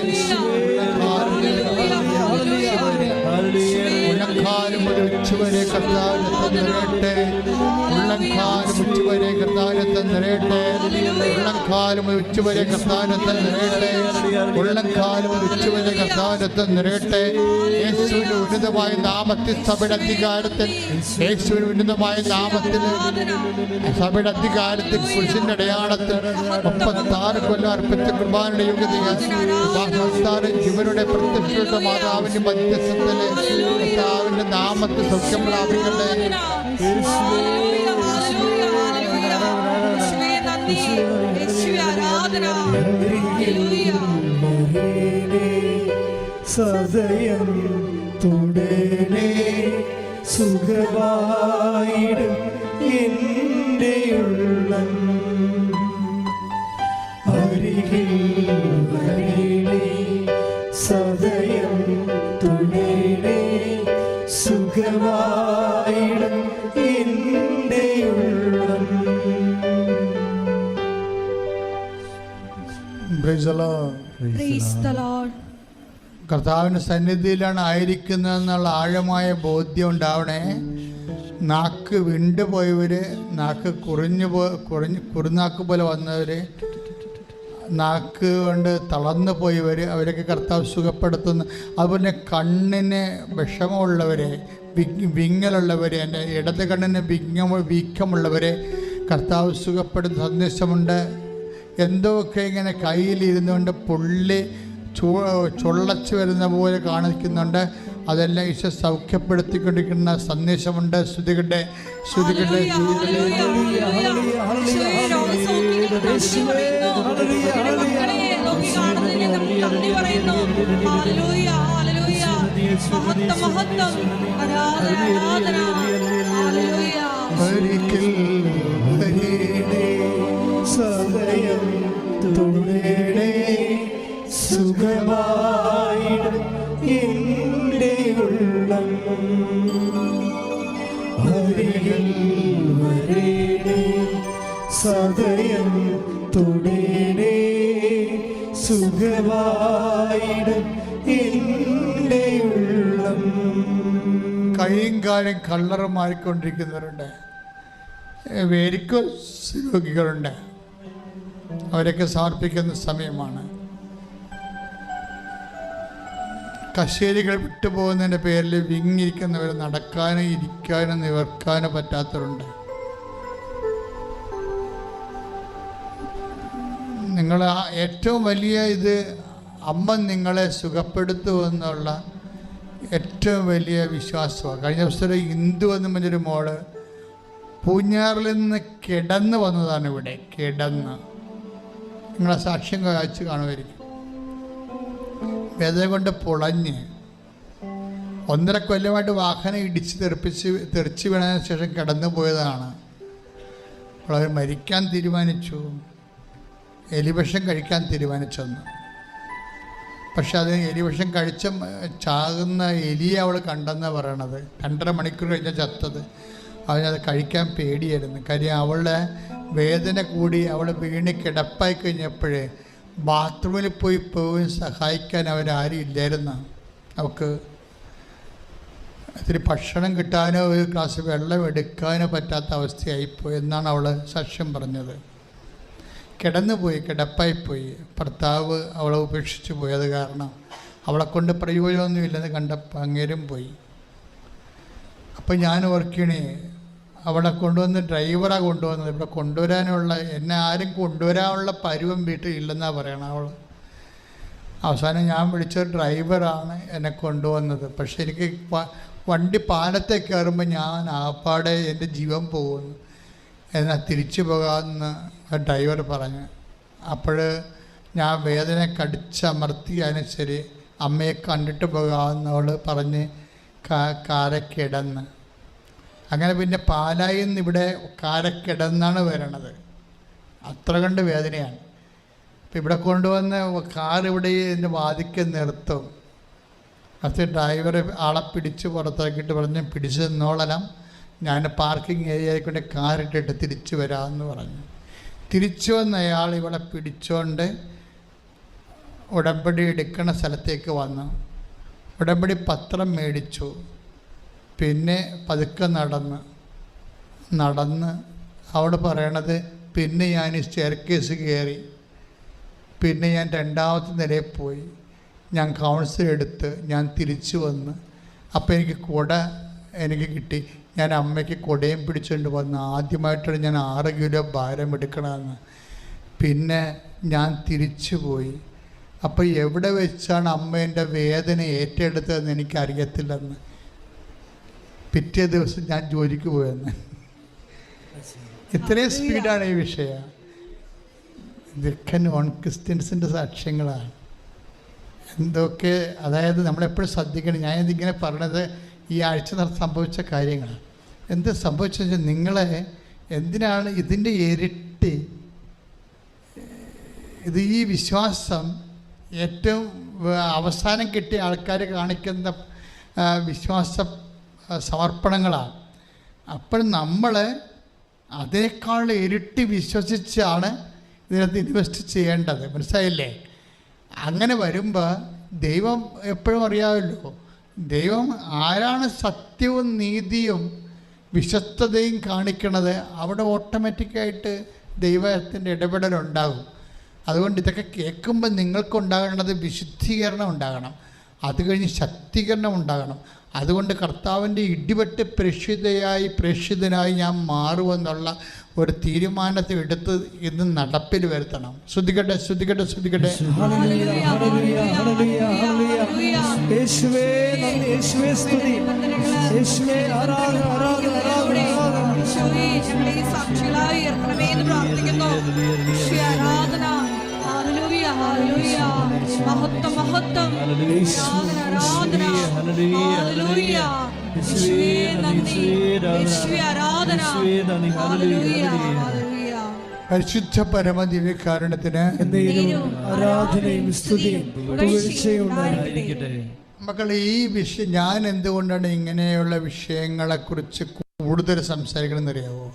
ഉള്ളംകാലം മുതൽ ഉച്ചവരെ കർത്താവിനെ നിറയട്ടെ. ഉള്ളംകാലം ഉച്ചവരെ കർത്താവിനെ നിറയട്ടെ. ഉള്ളംകാലം മുതൽ ഉച്ചവരെ കർത്താവിനെ നിറയട്ടെ. ഉള്ളംകാലം മുതൽ ഉച്ചവരെ കർത്താവിനെ നിറയട്ടെ. യേശുവിന്റെ ഉന്നതമായ നാമത്തിൽ സഭയുടെ അധികാരത്തിൽ, യേശുവിന്റെ ഉന്നതമായ നാമത്തിൽ സഭയുടെ അധികാരത്തിൽ, പുരുഷന്റെ അടയാളത്തിൽ 36 കൊല്ലം അർപ്പിച്ച കുർബാനയുടെ യോഗ്യതയാൽ ജീവനുടെ പ്രത്യക്ഷ മാതാവിന്റെ മധ്യസ്ഥത്തിലെ കർത്താവിന്റെ നാമത്തിൽ സൗഖ്യം പ്രാപിക്കട്ടെ. സദയം തുടരെ സുഖമായിടും എൻ്റെ ഉള്ളം, അരികിൽ വരേണേ സദയം തുടരെ സുഖമായിടും എൻ്റെ ഉള്ളം. കർത്താവിൻ്റെ സന്നിധിയിലാണ് ആയിരിക്കുന്നതെന്നുള്ള ആഴമായ ബോധ്യം ഉണ്ടാവണേ. നാക്ക് വിണ്ടുപോയവർ, നാക്ക് കുറുനാക്ക് പോലെ വന്നവർ, നാക്ക് കൊണ്ട് തളർന്നു പോയവർ, അവരൊക്കെ കർത്താവ് സുഖപ്പെടുത്തുന്നു. അതുപോലെ കണ്ണിന് വിഷമമുള്ളവരെ, വിങ്ങലുള്ളവരെ, എൻ്റെ ഇടത് കണ്ണിന് വീക്കമുള്ളവരെ കർത്താവ് സുഖപ്പെടുത്തുന്ന സന്ദേശമുണ്ട്. എന്തൊക്കെ ഇങ്ങനെ കയ്യിലിരുന്നുകൊണ്ട് പുള്ളി ചുള്ളച്ച് വരുന്ന പോലെ കാണിക്കുന്നുണ്ട്. അതെല്ലാം ഈശോ സൗഖ്യപ്പെടുത്തിക്കൊണ്ടിരിക്കുന്ന സന്ദേശമുണ്ട്. ശ്രുതികട്ടെ ശ്രുതികട്ടെ സദയം തുടരെ സുഖമായിടും എൻ്റെ ഉള്ളം, അരികിൽ വരേണേ സദയം തുടരെ സുഖമായിടും എൻ്റെ ഉള്ളം. കൈയും കാലും കളറും മാറിക്കൊണ്ടിരിക്കുന്നവരുണ്ട്, വേരിക്കോസ് രോഗികളുണ്ട്. അവരൊക്കെ സമർപ്പിക്കുന്ന സമയമാണ്. കശേരികൾ വിട്ടുപോകുന്നതിൻ്റെ പേരിൽ വിങ്ങിയിരിക്കുന്നവർ, നടക്കാനും ഇരിക്കാനും നിവർക്കാനും പറ്റാത്തവരുണ്ട്. നിങ്ങൾ ഏറ്റവും വലിയ ഇത് അമ്മ നിങ്ങളെ സുഖപ്പെടുത്തുമെന്നുള്ള ഏറ്റവും വലിയ വിശ്വാസമാണ്. കഴിഞ്ഞ ദിവസം ഇന്ദു എന്ന് പറഞ്ഞൊരു മോള് പൂഞ്ഞാറിൽ നിന്ന് കിടന്ന് വന്നതാണ്. ഇവിടെ കിടന്ന് നിങ്ങളെ സാക്ഷ്യം കാഴ്ച കാണുമായിരിക്കും. വേദന കൊണ്ട് പൊളഞ്ഞ് 1.5 കൊല്ലമായിട്ട് വാഹനം ഇടിച്ച് തെറിച്ച് വീണതിന് ശേഷം കിടന്നു പോയതാണ്. അപ്പോൾ അവർ മരിക്കാൻ തീരുമാനിച്ചു, എലിവിഷം കഴിക്കാൻ തീരുമാനിച്ചെന്ന്. പക്ഷെ അത് എലിവിഷം കഴിച്ച ചാകുന്ന എലിയെ അവൾ കണ്ടെന്നാണ് പറയണത്. 2.5 മണിക്കൂർ കഴിഞ്ഞാൽ ചത്തത്. അവനത് കഴിക്കാൻ പേടിയായിരുന്നു. കാര്യം അവളുടെ വേദന കൂടി അവൾ വീണ് കിടപ്പായി കഴിഞ്ഞപ്പോഴേ ബാത്റൂമിൽ പോയി സഹായിക്കാൻ അവരാരും ഇല്ലായിരുന്നു. അവൾക്ക് ഇത്തിരി ഭക്ഷണം കിട്ടാനോ ഒരു ഗ്ലാസ് വെള്ളം എടുക്കാനോ പറ്റാത്ത അവസ്ഥയായിപ്പോയി എന്നാണ് അവൾ സാക്ഷ്യം പറഞ്ഞത്. കിടന്നുപോയി, കിടപ്പായിപ്പോയി. ഭർത്താവ് അവളെ ഉപേക്ഷിച്ച് പോയത് കാരണം അവളെ കൊണ്ട് പ്രയോജനമൊന്നുമില്ലെന്ന് കണ്ടപ്പോൾ അങ്ങേരും പോയി. അപ്പം ഞാൻ ഓർക്കണേ, അവളെ കൊണ്ടുവന്ന് ഡ്രൈവറാണ് കൊണ്ടുവന്നത്. ഇവിടെ കൊണ്ടുവരാനുള്ള, എന്നെ ആരും കൊണ്ടുവരാനുള്ള പരുവം വീട്ടിൽ ഇല്ലെന്നാണ് പറയണം അവൾ. അവസാനം ഞാൻ വിളിച്ച ഡ്രൈവറാണ് എന്നെ കൊണ്ടുവന്നത്. പക്ഷെ എനിക്ക് വണ്ടി പാലത്തേക്ക് കയറുമ്പോൾ ഞാൻ ആപ്പാടെ എൻ്റെ ജീവൻ പോകുന്നു, എന്നാൽ തിരിച്ചു പോകാമെന്ന് ഡ്രൈവർ പറഞ്ഞു. അപ്പോൾ ഞാൻ വേദന കടിച്ചമർത്തിയാലും ശരി അമ്മയെ കണ്ടിട്ട് പോകാമെന്ന് അവൾ പറഞ്ഞ് കാരെ കിടന്ന് അങ്ങനെ പിന്നെ പാലായിൽ നിന്ന് ഇവിടെ കാരക്കിടന്നാണ് വരണത്. അത്ര കണ്ട് വേദനയാണ്. അപ്പം ഇവിടെ കൊണ്ടുവന്ന് കാർ ഇവിടെ ഇതിൻ്റെ വാതിക്ക് നിർത്തും. അത് ഡ്രൈവർ ആളെ പിടിച്ച് പുറത്താക്കിയിട്ട് പറഞ്ഞ് പിടിച്ച് നിന്നോളാം, ഞാൻ പാർക്കിംഗ് ഏരിയയിൽ കൊണ്ട് കാറിട്ടിട്ട് തിരിച്ചു വരാമെന്ന് പറഞ്ഞു. തിരിച്ചു വന്ന അയാൾ ഇവിടെ പിടിച്ചുകൊണ്ട് ഉടമ്പടി എടുക്കണ സ്ഥലത്തേക്ക് വന്നു. ഉടമ്പടി പത്രം മേടിച്ചു. പിന്നെ പതുക്കെ നടന്ന് അവിടെ പറയണത്, പിന്നെ ഞാൻ സ്റ്റെയർ കേസ് കയറി, പിന്നെ ഞാൻ 2ാമത്തെ നിലയിൽ പോയി, ഞാൻ കൗൺസിൽ എടുത്ത് ഞാൻ തിരിച്ചു വന്ന്. അപ്പോൾ എനിക്ക് കിട്ടി. ഞാൻ അമ്മയ്ക്ക് കുടയും പിടിച്ചുകൊണ്ട് വന്ന് ആദ്യമായിട്ടാണ് ഞാൻ 6 കിലോ ഭാരം എടുക്കണമെന്ന്. പിന്നെ ഞാൻ തിരിച്ചു പോയി. അപ്പോൾ എവിടെ വെച്ചാണ് അമ്മ എൻ്റെ വേദന ഏറ്റെടുത്തതെന്ന് എനിക്കറിയത്തില്ലെന്ന്. പിറ്റേ ദിവസം ഞാൻ ജോലിക്ക് പോയെന്ന്. ഇത്രയും സ്പീഡാണ് ഈ വിഷയം. ഇതൊക്കെ നോൺ ക്രിസ്ത്യൻസിൻ്റെ സാക്ഷ്യങ്ങളാണ്. എന്തൊക്കെ, അതായത് നമ്മളെപ്പോഴും ശ്രദ്ധിക്കണം. ഞാനിതിങ്ങനെ പറഞ്ഞത് ഈ ആഴ്ച സംഭവിച്ച കാര്യങ്ങളാണ്. എന്ത് സംഭവിച്ചെന്ന് വെച്ചാൽ, നിങ്ങളെ എന്തിനാണ് ഇതിൻ്റെ ഇരട്ടി ഇത് ഈ വിശ്വാസം ഏറ്റവും അവസാനം കിട്ടിയ ആൾക്കാർ കാണിക്കുന്ന വിശ്വാസ സമർപ്പണങ്ങളാണ്. അപ്പോൾ നമ്മൾ അതേക്കാൾ ഇരട്ടി വിശ്വസിച്ചാണ് ഇതിനകത്ത് ഇൻവെസ്റ്റ് ചെയ്യേണ്ടത്. മനസ്സിലായില്ലേ? അങ്ങനെ വരുമ്പോൾ ദൈവം എപ്പോഴും അറിയാമല്ലോ, ദൈവം ആരാണ് സത്യവും നീതിയും വിശ്വസ്തതയും കാണിക്കണത്, അവിടെ ഓട്ടോമാറ്റിക്കായിട്ട് ദൈവത്തിൻ്റെ ഇടപെടലുണ്ടാകും. അതുകൊണ്ട് ഇതൊക്കെ കേൾക്കുമ്പോൾ നിങ്ങൾക്കുണ്ടാകേണ്ടത് വിശുദ്ധീകരണം ഉണ്ടാകണം, അത് കഴിഞ്ഞ് ശക്തീകരണം ഉണ്ടാകണം. അതുകൊണ്ട് കർത്താവിൻ്റെ ഇടിപെട്ട് പ്രേക്ഷിതനായി ഞാൻ മാറുമെന്നുള്ള ഒരു തീരുമാനത്തെ എടുത്ത് ഇന്ന് നടപ്പിൽ വരുത്തണം. ശ്രദ്ധിക്കട്ടെ. പരിശുദ്ധ പരമദിവ്യകാരുണ്യത്തിന് ആരാധനയും സ്തുതിയും മക്കൾ, ഈ വിഷയം ഞാൻ എന്തുകൊണ്ടാണ് ഇങ്ങനെയുള്ള വിഷയങ്ങളെക്കുറിച്ച് കൂടുതൽ സംസാരിക്കണമെന്നറിയാമോ?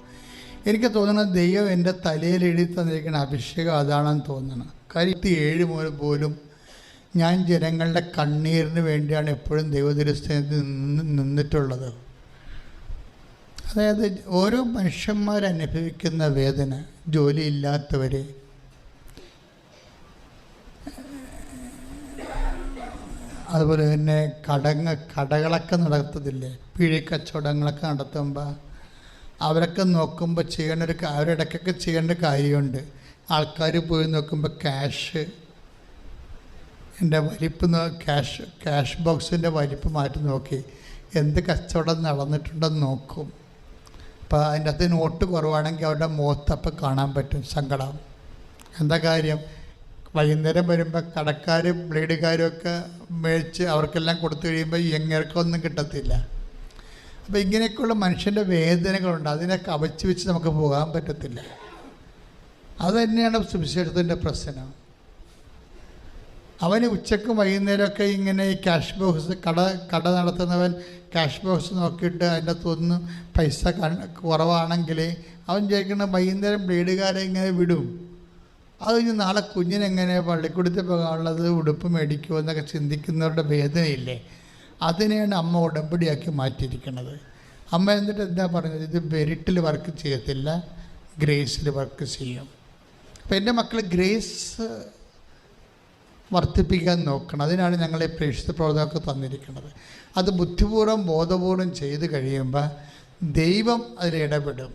എനിക്ക് തോന്നുന്നത് ദൈവം എൻ്റെ തലയിൽ എഴുതി തന്നിരിക്കുന്ന അഭിഷേകം അതാണെന്ന് തോന്നണം. കാര്യം 7 മുതൽ പോലും ഞാൻ ജനങ്ങളുടെ കണ്ണീരിന് വേണ്ടിയാണ് എപ്പോഴും ദൈവദൃശ്യത്തിൽ നിന്നിട്ടുള്ളത്. അതായത് ഓരോ മനുഷ്യന്മാരനുഭവിക്കുന്ന വേദന, ജോലിയില്ലാത്തവർ, അതുപോലെ തന്നെ കടകളൊക്കെ നടത്തത്തില്ലേ, പിഴിക്കച്ചവടങ്ങളൊക്കെ നടത്തുമ്പോൾ അവരൊക്കെ നോക്കുമ്പോൾ അവരിടയ്ക്കൊക്കെ ചെയ്യേണ്ട കാര്യമുണ്ട്. ആൾക്കാർ പോയി നോക്കുമ്പോൾ എൻ്റെ വലിപ്പ് ക്യാഷ് ബോക്സിൻ്റെ വലിപ്പ് മാറ്റി നോക്കി എന്ത് കച്ചവടം നടന്നിട്ടുണ്ടെന്ന് നോക്കും. അപ്പോൾ അതിൻ്റെ അകത്ത് നോട്ട് കുറവാണെങ്കിൽ അവരുടെ മുഖത്തപ്പം കാണാൻ പറ്റും സങ്കടം. എന്താ കാര്യം? വൈകുന്നേരം വരുമ്പോൾ കടക്കാരും ബ്ലേഡുകാരും ഒക്കെ മേടിച്ച് അവർക്കെല്ലാം കൊടുത്തു കഴിയുമ്പോൾ എങ്ങനെയൊന്നും കിട്ടത്തില്ല. അപ്പോൾ ഇങ്ങനെയൊക്കെയുള്ള മനുഷ്യൻ്റെ വേദനകളുണ്ട്, അതിനെ കവച്ച് വെച്ച് നമുക്ക് പോകാൻ പറ്റത്തില്ല. അതുതന്നെയാണ് സുവിശേഷത്തിൻ്റെ പ്രശ്നം. അവന് ഉച്ചക്കും വൈകുന്നേരമൊക്കെ ഇങ്ങനെ ഈ ക്യാഷ് ബോക്സ് കട നടത്തുന്നവൻ ക്യാഷ് ബോക്സ് നോക്കിയിട്ട് അതിൻ്റെ അകത്തൊന്നും പൈസ കുറവാണെങ്കിൽ അവൻ ചോദിക്കണം വൈകുന്നേരം ബ്ലേഡുകാരെ ഇങ്ങനെ വിടും, അത് കഴിഞ്ഞ് നാളെ കുഞ്ഞിനെങ്ങനെ പള്ളിക്കൂടത്തിൽ പോകാനുള്ളത് ഉടുപ്പ് മേടിക്കുമോ എന്നൊക്കെ ചിന്തിക്കുന്നവരുടെ വേദനയില്ലേ, അതിനെയാണ് അമ്മ ഉടമ്പടിയാക്കി മാറ്റിയിരിക്കുന്നത്. അമ്മ എന്നിട്ട് എന്താ പറഞ്ഞത്? ഇത് മെറിറ്റിൽ വർക്ക് ചെയ്യത്തില്ല, ഗ്രേസിൽ വർക്ക് ചെയ്യും. അപ്പം എൻ്റെ മക്കൾ ഗ്രേസ് വർദ്ധിപ്പിക്കാൻ നോക്കണം. അതിനാണ് ഞങ്ങളെ പ്രേക്ഷിത പ്രവർത്തനമൊക്കെ തന്നിരിക്കുന്നത്. അത് ബുദ്ധിപൂർവ്വം ബോധപൂർവം ചെയ്ത് കഴിയുമ്പോൾ ദൈവം അതിലിടപെടും.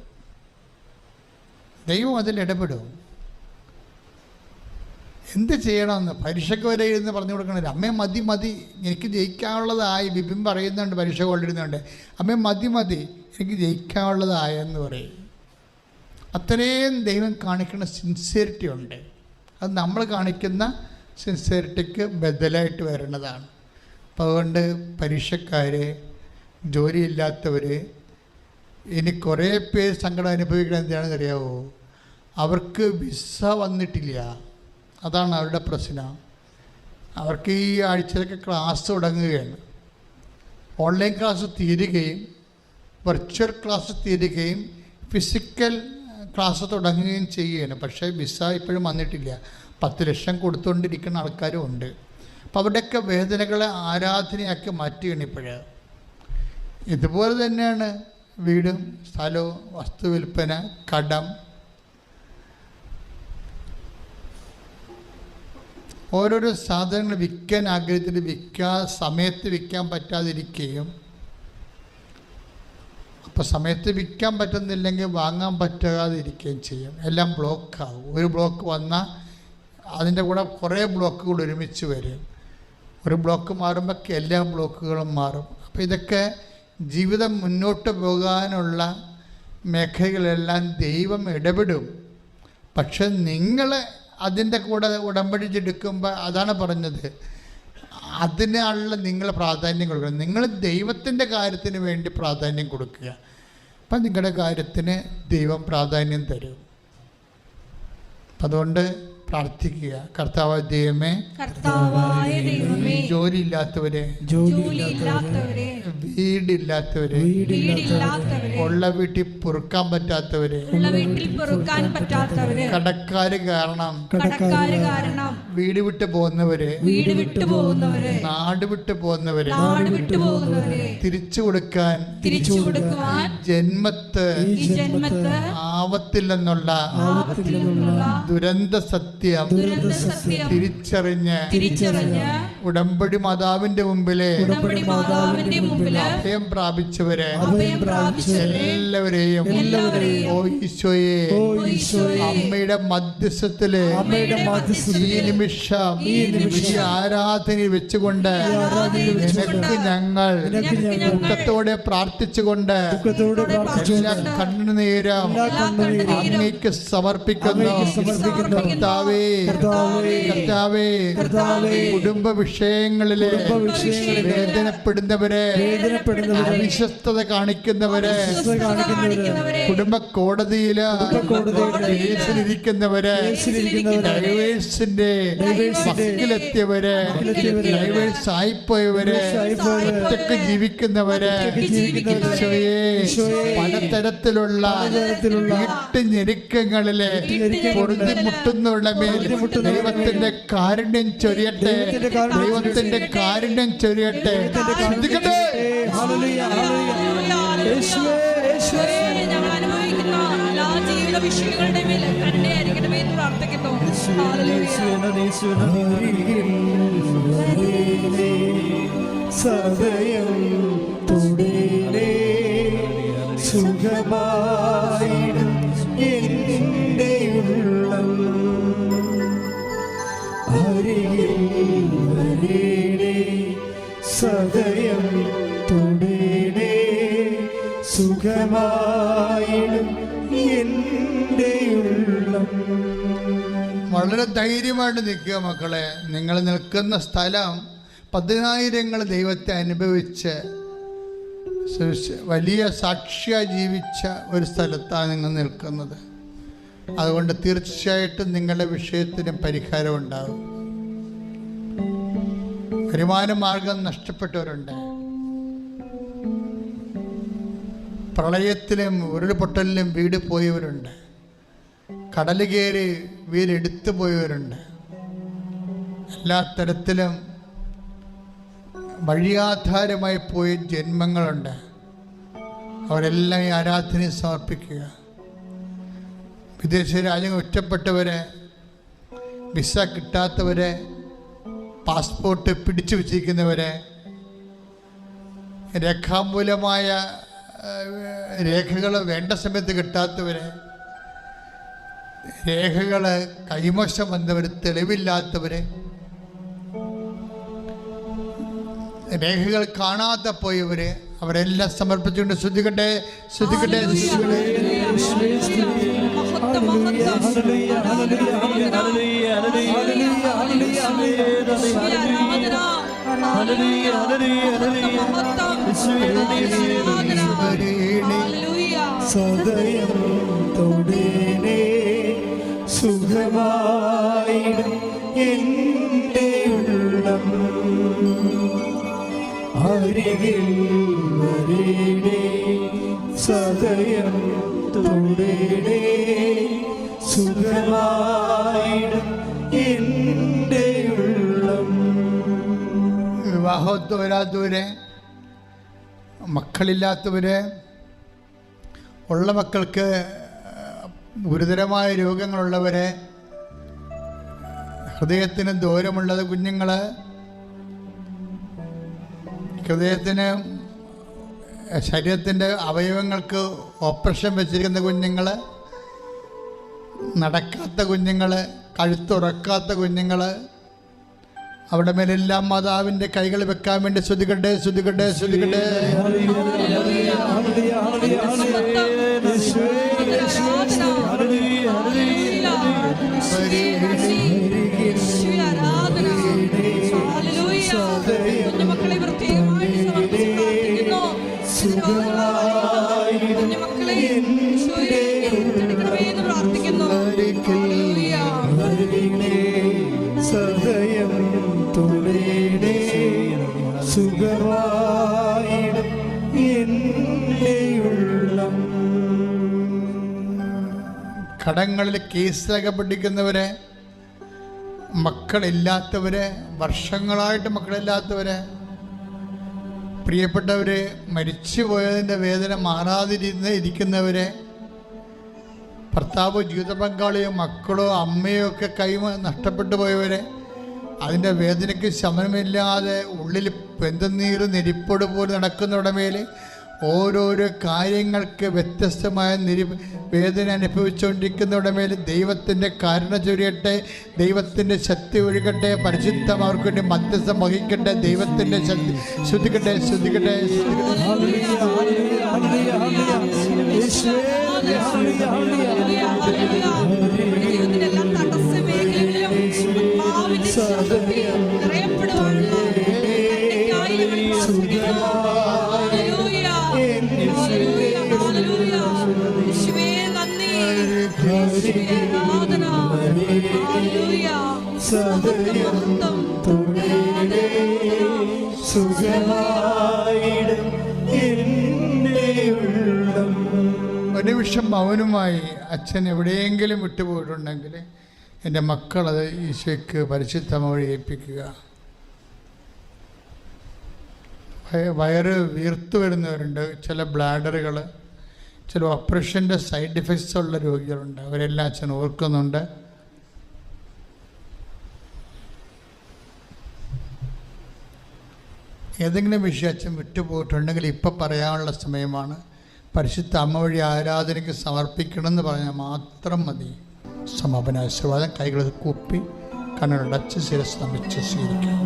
എന്ത് ചെയ്യണമെന്ന് പരീക്ഷയ്ക്ക് വരെ ഇരുന്ന് പറഞ്ഞു കൊടുക്കണില്ല. അമ്മേ മതി, എനിക്ക് ജയിക്കാനുള്ളതായി. ബിബിൻ പറയുന്നുണ്ട്, പരീക്ഷ കൊണ്ടിരുന്നുണ്ട്, അമ്മേ മതി, എനിക്ക് ജയിക്കാനുള്ളതായെന്ന് പറയും. അത്രയും ദൈവം കാണിക്കുന്ന സിൻസിയറിറ്റി ഉണ്ട്. അത് നമ്മൾ കാണിക്കുന്ന സിൻസിയറിറ്റിക്ക് ബദലായിട്ട് വരുന്നതാണ്. അപ്പോൾ അതുകൊണ്ട് പരീക്ഷക്കാർ, ജോലിയില്ലാത്തവർ, ഇനി കുറേ പേര് സങ്കടം അനുഭവിക്കുന്നത് എന്താണെന്ന് അറിയാവോ? അവർക്ക് വിസ വന്നിട്ടില്ല. അതാണ് അവരുടെ പ്രശ്നം. അവർക്ക് ഈ ആഴ്ചയിലൊക്കെ ക്ലാസ് തുടങ്ങുകയാണ്. ഓൺലൈൻ ക്ലാസ് തീരുകയും വെർച്വൽ ക്ലാസ് തീരുകയും ഫിസിക്കൽ ക്ലാസ് തുടങ്ങുകയും ചെയ്യുകയാണ്. പക്ഷേ വിസ ഇപ്പോഴും വന്നിട്ടില്ല. 10 ലക്ഷം കൊടുത്തുകൊണ്ടിരിക്കുന്ന ആൾക്കാരും ഉണ്ട്. അപ്പം അവരുടെയൊക്കെ വേദനകളെ ആരാധനയാക്കി മാറ്റുകയാണ് ഇപ്പോഴ്. ഇതുപോലെ തന്നെയാണ് വീടും സ്ഥലവും, വസ്തു വിൽപ്പന, കടം, ഓരോരോ സാധനങ്ങൾ വിൽക്കാൻ ആഗ്രഹത്തിൽ സമയത്ത് വിൽക്കാൻ പറ്റാതിരിക്കുകയും, അപ്പോൾ സമയത്ത് വിൽക്കാൻ പറ്റുന്നില്ലെങ്കിൽ വാങ്ങാൻ പറ്റാതിരിക്കുകയും ചെയ്യും. എല്ലാം ബ്ലോക്കാവും. ഒരു ബ്ലോക്ക് വന്നാൽ അതിൻ്റെ കൂടെ കുറേ ബ്ലോക്കുകൾ ഒരുമിച്ച് വരും. ഒരു ബ്ലോക്ക് മാറുമ്പോൾ എല്ലാ ബ്ലോക്കുകളും മാറും. അപ്പോൾ ഇതൊക്കെ ജീവിതം മുന്നോട്ട് പോകാനുള്ള മേഖലകളെല്ലാം ദൈവം ഇടപെടും. പക്ഷെ നിങ്ങൾ അതിൻ്റെ കൂടെ ഉടമ്പടിച്ചെടുക്കുമ്പോൾ അതാണ് പറഞ്ഞത്, അതിനുള്ള നിങ്ങൾ പ്രാധാന്യം കൊടുക്കണം. നിങ്ങൾ ദൈവത്തിൻ്റെ കാര്യത്തിന് വേണ്ടി പ്രാധാന്യം കൊടുക്കുക. അപ്പം നിങ്ങളുടെ കാര്യത്തിന് ദൈവം പ്രാധാന്യം തരും. അതുകൊണ്ട് പ്രാർത്ഥിക്കുക, കർത്താവായ ദൈവമേ, ജോലിയില്ലാത്തവരെ, വീടില്ലാത്തവരെ, ഉള്ള വീട്ടിൽ പൊറുക്കാൻ പറ്റാത്തവരെ, കടക്കാര് കാരണം വീട് വിട്ട് പോകുന്നവരെ, നാട് വിട്ട് പോകുന്നവരെ തിരിച്ചു കൊടുക്കാൻ ജന്മത്ത് ആവത്തില്ലെന്നുള്ള ദുരന്ത സത്യം തിരിച്ചറിഞ്ഞ് ഉടമ്പടി മാതാവിന്റെ മുമ്പിലെ അഭയം പ്രാപിച്ചവരെ എല്ലാവരെയും ഓ ഈശോയെ, അമ്മയുടെ മധ്യസ്ഥത്തില് ഈ നിമിഷം ഈ ആരാധനയിൽ വെച്ചുകൊണ്ട് നിനക്ക് ഞങ്ങൾ ദുഃഖത്തോടെ പ്രാർത്ഥിച്ചുകൊണ്ട് എല്ലാ കണ്ണുനീരും അങ്ങേക്ക് സമർപ്പിക്കുന്നു. കർത്താവേ, കുടുംബ വിഷയങ്ങളിലെ വേദനപ്പെടുന്നവരെ, അവിശ്വസ്തത കാണിക്കുന്നവരെ, കുടുംബ കോടതിയില് കേസിലിരിക്കുന്നവരെ, ഡൈവേഴ്സിന്റെ വക്കിലെത്തിയവരെ, ഡൈവേഴ്സ് ആയിപ്പോയവരെ, ഒറ്റക്ക് ജീവിക്കുന്നവരെ, പലതരത്തിലുള്ള വീട്ടുഞെരുക്കങ്ങളിലെ പൊറുതിമുട്ടുന്നുള്ള മേൽ ദൈവത്തിന്റെ കാരുണ്യം ചൊരിയട്ടെ, ദൈവത്തിന്റെ കാരുണ്യം ചൊരിയട്ടെ. വിഷയങ്ങളുടെ മേൽ കരുണയായിരിക്കണമേ എന്ന് പ്രാർത്ഥിക്കുന്നു. സദയം തുടരേ സുഖമായിടും എൻ്റെ ഉള്ളം, അരികിൽ വരേണേ സദയം തുടരേ സുഖമായിടും എൻ്റെ ഉള്ളം. വളരെ ധൈര്യമായിട്ട് നിൽക്കുക മക്കളെ. നിങ്ങൾ നിൽക്കുന്ന സ്ഥലം 10,000 ദൈവത്തെ അനുഭവിച്ച് വലിയ സാക്ഷിയായി ജീവിച്ച ഒരു സ്ഥലത്താണ് നിങ്ങൾ നിൽക്കുന്നത്. അതുകൊണ്ട് തീർച്ചയായിട്ടും നിങ്ങളുടെ വിഷയത്തിന് പരിഹാരം ഉണ്ടാകും. വരുമാന മാർഗം നഷ്ടപ്പെട്ടവരുണ്ട്, പ്രളയത്തിലും ഉരുൾപൊട്ടലിലും വീട് പോയവരുണ്ട്, കടൽ കയറി വീടെടുത്തു പോയവരുണ്ട്. എല്ലാ തരത്തിലും വഴിയാധാരമായി പോയ ജന്മങ്ങളുണ്ട്. അവരെല്ലാം ഈ ആരാധനയെ സമർപ്പിക്കുക. വിദേശ രാജ്യങ്ങൾ ഒറ്റപ്പെട്ടവരെ, വിസ കിട്ടാത്തവരെ, പാസ്പോർട്ട് പിടിച്ചു വച്ചിരിക്കുന്നവരെ, രേഖാമൂലമായ രേഖകൾ വേണ്ട സമയത്ത് കിട്ടാത്തവരെ, രേഖകൾ കൈമോശം വന്നവർ, തെളിവില്ലാത്തവരെ, രേഖകൾ കാണാതെ പോയവരെ, അവരെല്ലാം സമർപ്പിച്ചുകൊണ്ട് ശ്രദ്ധിക്കട്ടെ, ശ്രദ്ധിക്കട്ടെ. സദയം തൊടേണേ സുഖമായിടും എൻ്റെ ഉള്ളം അരികിൽ വരേണേ സദയം തൊടേണേ സുഖമായിടും എൻ്റെ ഉള്ളം. വിവാഹത്ത് വരാത്തവരെ, മക്കളില്ലാത്തവര്, ഉള്ള മക്കൾക്ക് ഗുരുതരമായ രോഗങ്ങളുള്ളവരെ, ഹൃദയത്തിന് ദൂരമുള്ളത് കുഞ്ഞുങ്ങൾ, ഹൃദയത്തിന് ശരീരത്തിൻ്റെ അവയവങ്ങൾക്ക് ഓപ്പറേഷൻ വെച്ചിരിക്കുന്ന കുഞ്ഞുങ്ങൾ, നടക്കാത്ത കുഞ്ഞുങ്ങൾ, കഴുത്തുറക്കാത്ത കുഞ്ഞുങ്ങൾ, അവിടെ മേലെല്ലാം മാതാവിൻ്റെ കൈകൾ വെക്കാൻ വേണ്ടി ശ്രുതികട്ടെ ശ്രുതികട്ടെ ശ്രുതികട്ടെ. കുഞ്ഞുമക്കളെ പ്രത്യേകമായി കുഞ്ഞുമക്കളെ ഏറ്റെടുക്കണമെന്ന് പ്രാർത്ഥിക്കുന്നു. സദയം തൊടേണേ സുഖമായിടും എൻ്റെ ഉള്ളം. കടങ്ങളിൽ കേസിലകപ്പെട്ടിരിക്കുന്നവരെ, മക്കളില്ലാത്തവരെ, വർഷങ്ങളായിട്ട് മക്കളില്ലാത്തവരെ, പ്രിയപ്പെട്ടവരെ, മരിച്ചു പോയതിൻ്റെ വേദന ഇരിക്കുന്നവരെ, ഭർത്താവോ ജീവിത പങ്കാളിയോ മക്കളോ അമ്മയോ ഒക്കെ നഷ്ടപ്പെട്ടു പോയവരെ, അതിൻ്റെ വേദനയ്ക്ക് ശമനമില്ലാതെ ഉള്ളിൽ പെന്തനീർ നെരിപ്പോട് പോലെ നടക്കുന്നവരുടെ മേൽ ഓരോരോ കാര്യങ്ങൾക്ക് വ്യത്യസ്തമായ വേദന അനുഭവിച്ചുകൊണ്ടിരിക്കുന്നവരുടെ മേൽ ദൈവത്തിൻ്റെ കരുണ ചൊരിയട്ടെ, ദൈവത്തിൻ്റെ ശക്തി ഒഴുകട്ടെ, പരിശുദ്ധം അവർക്ക് വേണ്ടി മധ്യസ്ഥം വഹിക്കട്ടെ, ദൈവത്തിൻ്റെ ശക്തി ശ്രുതിക്കട്ടെ ശ്രുതിക്കട്ടെ ഒരു നിമിഷം മൗനമായി അച്ഛൻ എവിടെയെങ്കിലും വിട്ടുപോയിട്ടുണ്ടെങ്കിൽ എൻ്റെ മക്കളത് ഈശോയ്ക്ക് പരിശുദ്ധമായി ഏൽപ്പിക്കുക. വയറ് വീർത്തു വരുന്നവരുണ്ട്, ചില ബ്ലാഡറുകൾ, ചില ഓപ്പറേഷൻ്റെ സൈഡ് എഫക്ട്സ് ഉള്ള രോഗികളുണ്ട്, അവരെല്ലാം അച്ഛൻ ഓർക്കുന്നുണ്ട്. ഏതെങ്കിലും വിഷയം അച്ഛൻ വിട്ടുപോയിട്ടുണ്ടെങ്കിൽ ഇപ്പം പറയാനുള്ള സമയമാണ്. പരിശുദ്ധ അമ്മ വഴി ആരാധനയ്ക്ക് സമർപ്പിക്കണമെന്ന് പറഞ്ഞാൽ മാത്രം മതി. സമാപനാശീർവാദം കൈകൾ കൂപ്പി കണ്ണുകളടച്ച് ശിരസ് നമിച്ച് സ്വീകരിക്കാം.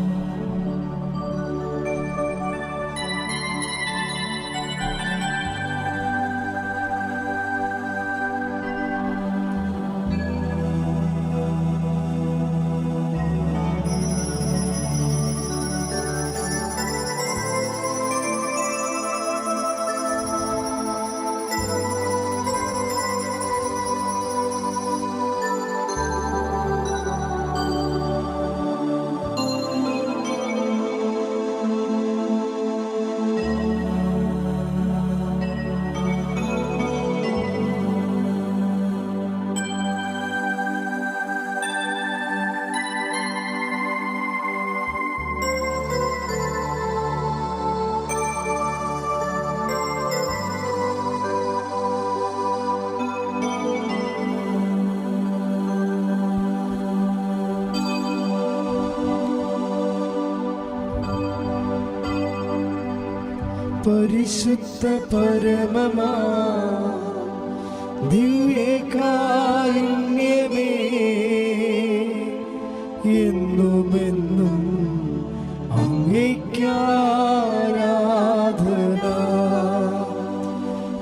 പരിശുദ്ധ പരമമാ ദിവ്യകാരുണ്യമേ, എന്നുമെന്നും അങ്ങേയ്ക്കാരാധന.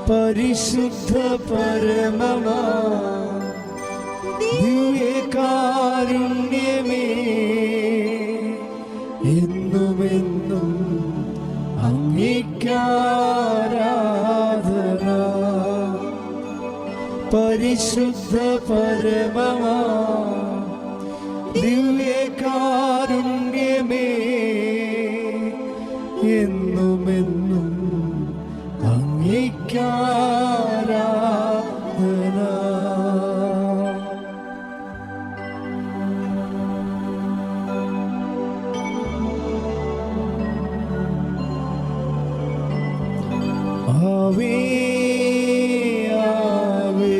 പരിശുദ്ധ പരമമാ ദിവ്യകാരുണ്യമേ, എന്നുമെന്നും അങ്ങേയ്ക്കാരാധന. വിശുദ്ധ പരമമാ ദിവ്യകാരുണ്യമേ എന്നുമെന്നും അങ്ങേയ്ക്കാരാധന. ആവേ ആവേ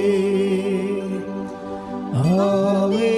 ആവേ